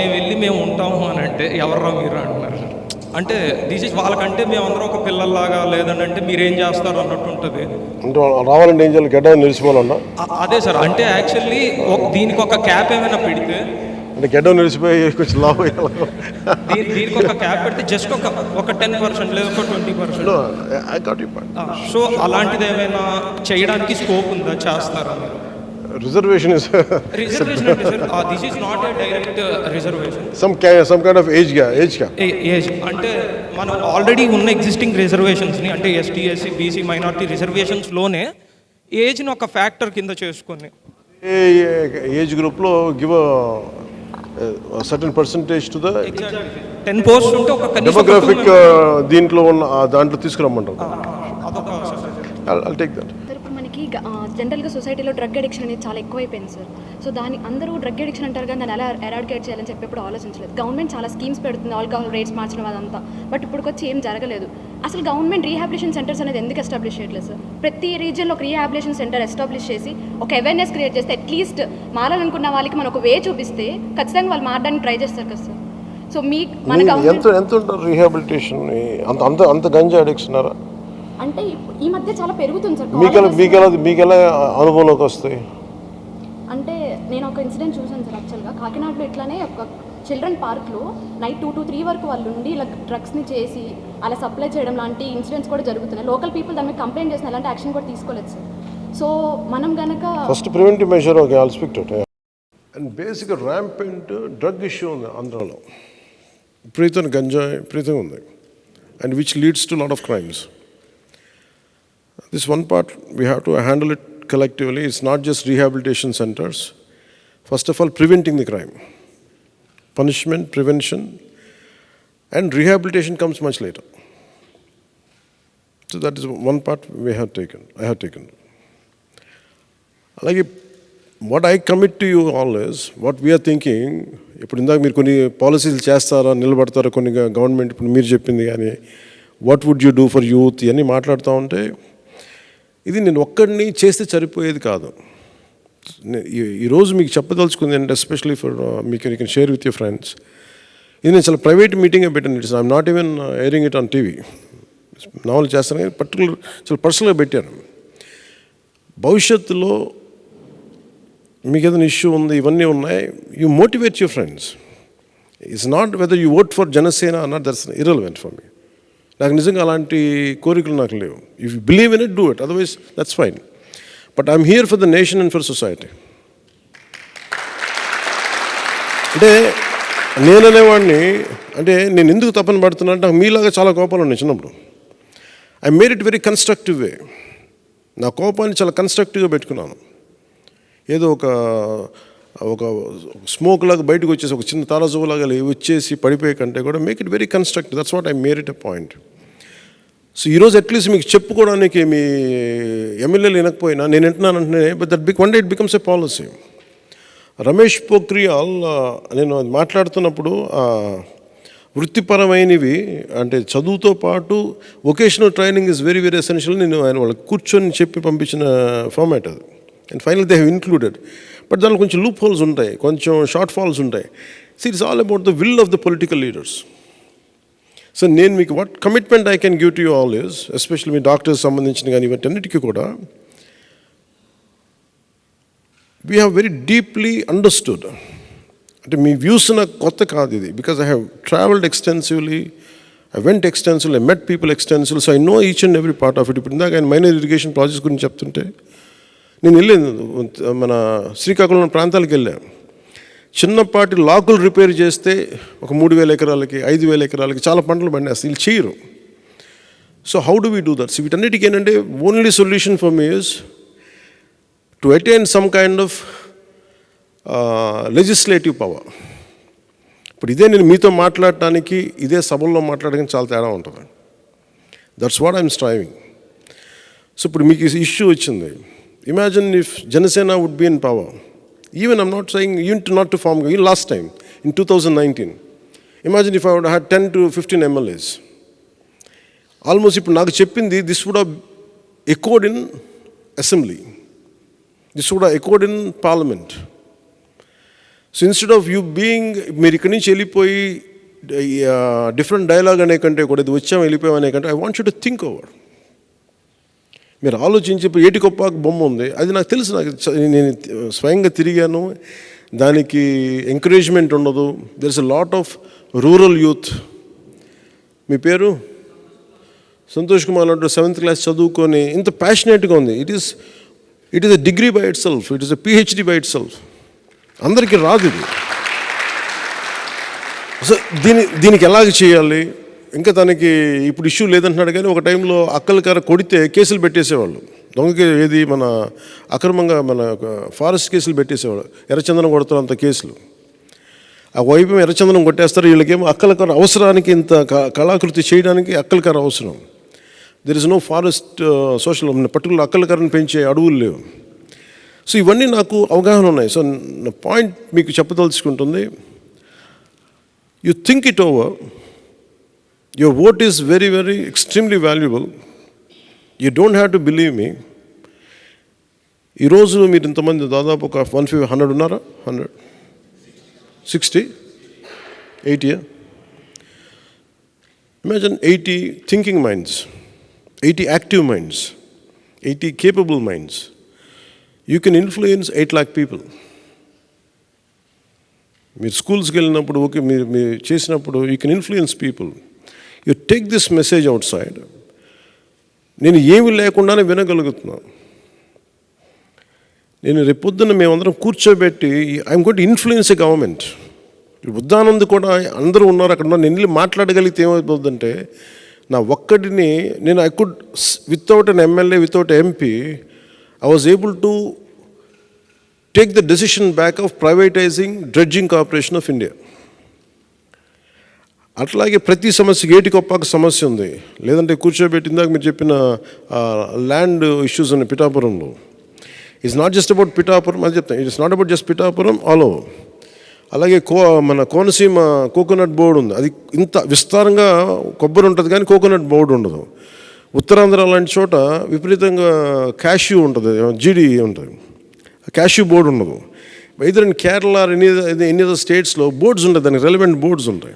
మేము ఉంటాము అని అంటే ఎవర్రా మీరు అంటున్నారు సార్. అంటే దిస్ ఇస్ వాళ్ళకంటే మేమందరం ఒక పిల్లల్లాగా, లేదంటే మీరేం చేస్తారు అన్నట్టు ఉంటుంది. అంటే రావాలంటే ఏం చేయాలి? గడ్డ నిలిచిపోవాలన్నా? అదే సార్. అంటే యాక్చువల్లీ దీనికి ఒక క్యాప్ ఏమైనా పెడితే, అంటే గడ్డ నిలిచిపోయి కొంచెం లాభ దీనికి ఒక క్యాప్ పెడితే జస్ట్ ఒక 10% లేదా ఒక 20%. I got your point. So అలాంటిది ఏమైనా చేయడానికి స్కోప్ ఉందా? చేస్తారా మీరు? Reservation is రిజర్వేషన్ అంటే sir this is not a direct reservation. some kind of age gap. Age అంటే మనం ఆల్రెడీ ఉన్న ఎగ్జిస్టింగ్ రిజర్వేషన్స్ని, అంటే ఎస్టీ, ఎస్సీ, బీసీ, మైనారిటీ రిజర్వేషన్స్లోనే ఏజ్ని ఒక ఫ్యాక్టర్ కింద చేసుకొని ఏజ్ గ్రూప్లో give certain percentage to the 10 posts ఉంటే ఒక డెమోగ్రాఫిక్ దీంట్లో ఉన్న దాంట్లో తీసుకురమ్మంటారు. I'll take that. ఇప్పుడు మనకి జనరల్గా సొసైటీలో డ్రగ్ అడిక్షన్ అనేది చాలా ఎక్కువైపోయింది సార్. సో దాని అందరూ డ్రగ్ అడిక్షన్ అంటారు కానీ దాన్ని ఎలా ఎరాడికేట్ చేయాలని చెప్పేప్పుడు ఆలోచించలేదు. గవర్నమెంట్ చాలా స్కీమ్స్ పెడుతుంది, ఆల్కహాల్ రేట్స్ మార్చడం అదంతా. బట్ ఇప్పటికొచ్చి ఏం జరగలేదు. అసలు గవర్నమెంట్ రీహాబిలిటేషన్ సెంటర్స్ అనేది ఎందుకు ఎస్టాబ్లిష్ చేయట్లేదు సార్? ప్రతి రీజియన్లో ఒక రీహాబిలిటేషన్ సెంటర్ ఎస్టాబ్లిష్ చేసి ఒక అవేర్నెస్ క్రియేట్ చేస్తే, అట్లీస్ట్ మారాలనుకున్న వాళ్ళకి మనం ఒక వే చూపిస్తే ఖచ్చితంగా వాళ్ళు మారడానికి ట్రై చేస్తారు కదా సార్. సో మన ఎంత ఉంటారు రీహాబిలిటేషన్? అంత గంజా అడిక్షనరా? అంటే ఈ మధ్య చాలా పెరుగుతుంది సార్. మీకు ఎలా అనుభవంలోకి వస్తాయి? అంటే నేను ఒక ఇన్సిడెంట్ చూసాను సార్. యాక్చువల్గా కాకినాడలో ఇట్లానే ఒక చిల్డ్రన్ పార్క్లో నైట్ 2 to 3 వరకు వాళ్ళు ఉండి ఇలా డ్రగ్స్ని చేసి అలా సప్లై చేయడం లాంటి ఇన్సిడెంట్స్ కూడా జరుగుతున్నాయి. లోకల్ పీపుల్ దాని మీద కంప్లైంట్ చేసిన ఎలాంటి యాక్షన్ కూడా తీసుకోలేదు సార్. సో మనం కనుక first preventive measure okay, all speak to it. And బేసిక్గా ర్యాంపెంట్ డ్రగ్ ఇష్యూ ఉంది ఆంధ్రాలో. విపరీతంగా గంజా విపరీతంగా ఉంది, and which leads to lot of crimes. This one part we have to handle it collectively. It's not just rehabilitation centers. First of all, preventing the crime. Punishment, prevention, and rehabilitation comes much later. So that is one part I have taken. Like what I commit to you all is, what we are thinking, ఇప్పుడు ఇందాక మీరు కొన్ని పాలసీలు చేస్తారా, నిలబడతారా, కొన్ని government ఇప్పుడు మీరు చెప్పింది కానీ what would you do for youth ఇవన్నీ మాట్లాడుతూ ఉంటే, ఇది నేను ఒక్కడిని చేస్తే సరిపోయేది కాదు. ఈరోజు మీకు చెప్పదలుచుకుంది అంటే, ఎస్పెషలీ ఫర్ మీకు you can share with your friends, ఇది నేను చాలా ప్రైవేట్ మీటింగే పెట్టాను. It's I'm not even airing it on TV. నావల్ చేస్తాను కానీ పర్టికులర్ చాలా పర్సనల్గా పెట్టాను. భవిష్యత్తులో మీకు ఏదైనా ఇష్యూ ఉంది, ఇవన్నీ ఉన్నాయి, you motivate your friends. It's not whether you vote for Janasena or not, that's irrelevant for me. నాకు నిజంగా అలాంటి కోరికలు నాకు లేవు. If you believe in it, do it, otherwise that's fine. But I'm here for the nation and for society. అంటే నేననేవాడిని, అంటే నేను ఎందుకు తప్పని పడుతున్నా అంటే, నాకు మీలాగా చాలా కోపాలు ఉన్నాయి చిన్నప్పుడు. I made it very constructive way. నా కోపాన్ని చాలా కన్స్ట్రక్టివ్గా పెట్టుకున్నాను. ఏదో ఒక స్మోక్ లాగా బయటకు వచ్చేసి ఒక చిన్న తారాజువలాగా వచ్చేసి పడిపోయే కంటే కూడా make it very constructive. That's what I made it a point. So ఈరోజు అట్లీస్ట్ మీకు చెప్పుకోవడానికి మీ ఎమ్మెల్యేలు వినకపోయినా నేను వింటున్నానంటే but that one day it becomes a policy. Ramesh Pokhriyal నేను మాట్లాడుతున్నప్పుడు వృత్తిపరమైనవి అంటే చదువుతో పాటు vocational training is very very essential. నేను ఆయన వాళ్ళకి కూర్చొని చెప్పి పంపించిన ఫార్మాట్ అది. And final they have included. But దానిలో కొంచెం లూప్ హోల్స్ ఉంటాయి, కొంచెం షార్ట్ ఫాల్స్ ఉంటాయి. So it's all about the will of the political leaders. So నేను మీకు what commitment I can give to you all is, especially me doctors సంబంధించిన కానీ ఇవన్నిటికీ కూడా we have very deeply understood. అంటే మీ వ్యూస్ నాకు కొత్త కాదు ఇది, because I have travelled extensively, I went extensively, I met people extensively, so I know each and every part of it. ఇప్పుడు ఇందాక ఆయన మైనర్ ఇరిగేషన్ ప్రాజెక్ట్స్ గురించి చెప్తుంటే నేను వెళ్ళాను, మన శ్రీకాకుళం ప్రాంతాలకు వెళ్ళాను. చిన్నపాటి లాకులు రిపేర్ చేస్తే ఒక 3,000 ఎకరాలకి 5,000 ఎకరాలకి చాలా పంటలు పండేస్తాయి. వీళ్ళు చేయరు. So how do we do that? So వీటన్నిటికీ ఏంటంటే only solution for me is to attain some kind of legislative power. ఇప్పుడు ఇదే నేను మీతో మాట్లాడటానికి ఇదే సభల్లో మాట్లాడడానికి చాలా తేడా ఉంటుంది. That's what I'm striving. So ఇప్పుడు మీకు ఇష్యూ వచ్చింది. Imagine if Janasena would be in power. Even I'm not saying even not to form, even last time in 2019. Imagine if I would have had 10 to 15 MLAs. Almost ఇప్పుడు నాకు చెప్పింది this would have echoed in assembly. This would have echoed in parliament. So instead of you being, మీరు ఇక్కడి నుంచి వెళ్ళిపోయి different dialogue అనే కంటే కూడా ఇది వచ్చాము వెళ్ళిపోయాం అనే కంటే I want you to think over. మీరు ఆలోచించి ఇప్పుడు ఏటికొప్పాకు బొమ్మ ఉంది, అది నాకు తెలుసు, నాకు నేను స్వయంగా తిరిగాను, దానికి ఎంకరేజ్మెంట్ ఉండదు. There is a lot of rural youth. మీ పేరు సంతోష్ కుమార్ అంటూ 7th క్లాస్ చదువుకొని ఇంత ప్యాషనేట్గా ఉంది. It is a degree by it self, it is a PhD by it self. అందరికీ రాదు ఇది. సో దీనికి ఎలాగ చేయాలి? ఇంకా తనకి ఇప్పుడు ఇష్యూ లేదంటున్నాడు, కానీ ఒక టైంలో అక్కలకర కొడితే కేసులు పెట్టేసేవాళ్ళు. దొంగకి ఏది మన అక్రమంగా మన ఫారెస్ట్ కేసులు పెట్టేసేవాళ్ళు, ఎర్రచందనం కొడతారు అంత కేసులు. ఆ వైపు ఎర్రచందనం కొట్టేస్తారు, వీళ్ళకేమో అక్కలకర అవసరానికి ఇంత కళాకృతి చేయడానికి అక్కలకర అవసరం. There is no forest social particular అక్కలకరను పెంచే అడవులు లేవు. సో ఇవన్నీ నాకు అవగాహన ఉన్నాయి. సో నా పాయింట్ మీకు చెప్పదలుచుకుంటుంది, you think it over. Your vote is very, very extremely valuable. You don't have to believe me. ఈరోజు మీరు ఇంతమంది దాదాపు ఒక 100 ఉన్నారా? 160, 80. Imagine 80 thinking minds, 80 active minds, 80 capable minds. You can influence 8 lakh people. మీరు స్కూల్స్కి వెళ్ళినప్పుడు ఓకే, మీరు చేసినప్పుడు you can influence people. You take this message outside. నేను ఏమి లేకుండానే వినగలుగుతున్నాను. నేను రేపొద్దున మేమందరం కూర్చోబెట్టి I'm going to influence a government. ఉద్దానంద్ కూడా అందరూ ఉన్నారు అక్కడ. నేను వెళ్ళి మాట్లాడగలిగితే ఏమైపోతుందంటే నా ఒక్కడిని నేను I could without an MLA, without MP, I was able to take the decision back of privatising dredging corporation of India. అట్లాగే ప్రతి సమస్యకి ఏటికొప్పాక సమస్య ఉంది, లేదంటే కూర్చోబెట్టి ఇందాక మీరు చెప్పిన ల్యాండ్ ఇష్యూస్ ఉన్నాయి పిఠాపురంలో. It's not just about Pithapuram అని చెప్తాను, it's not about just Pithapuram, all over. అలాగే మన కోనసీమ కోకోనట్ బోర్డు ఉంది, అది ఇంత విస్తారంగా కొబ్బరి ఉంటుంది కానీ కోకోనట్ బోర్డు ఉండదు. ఉత్తరాంధ్ర లాంటి చోట విపరీతంగా క్యాష్యూ ఉంటుంది, జీడి ఉంటుంది, క్యాష్యూ బోర్డు ఉండదు. either in Kerala or any other states లో బోర్డ్స్ ఉంటాయి, దానికి రెలవెంట్ బోర్డ్స్ ఉంటాయి.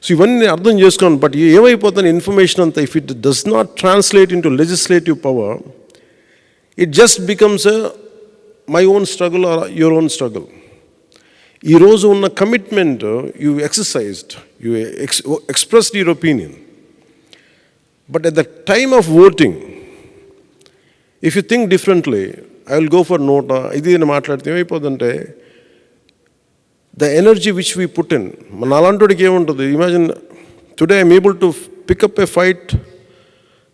సో ఇవన్నీ అర్థం చేసుకోండి. బట్ ఏమైపోతుంది ఇన్ఫర్మేషన్ అంతా, if it does not translate into legislative power, it just becomes my own struggle or your own struggle. ఈరోజు ఉన్న commitment you exercised, you expressed your opinion, but at the time of voting if you think differently, I will go for NOTA ఇది అని మాట్లాడితే ఏమైపోతుందంటే the energy which we put in, మన అలాంటికి ఏముంటుంది. Imagine today I'm able to pick up a fight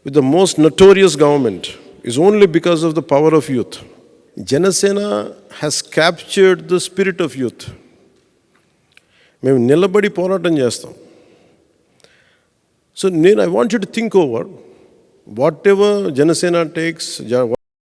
with the most notorious government is only because of the power of youth. Janasena has captured the spirit of youth. మేము నిలబడి పోరాటం చేస్తాం. So I want you to think over what ever Janasena takes,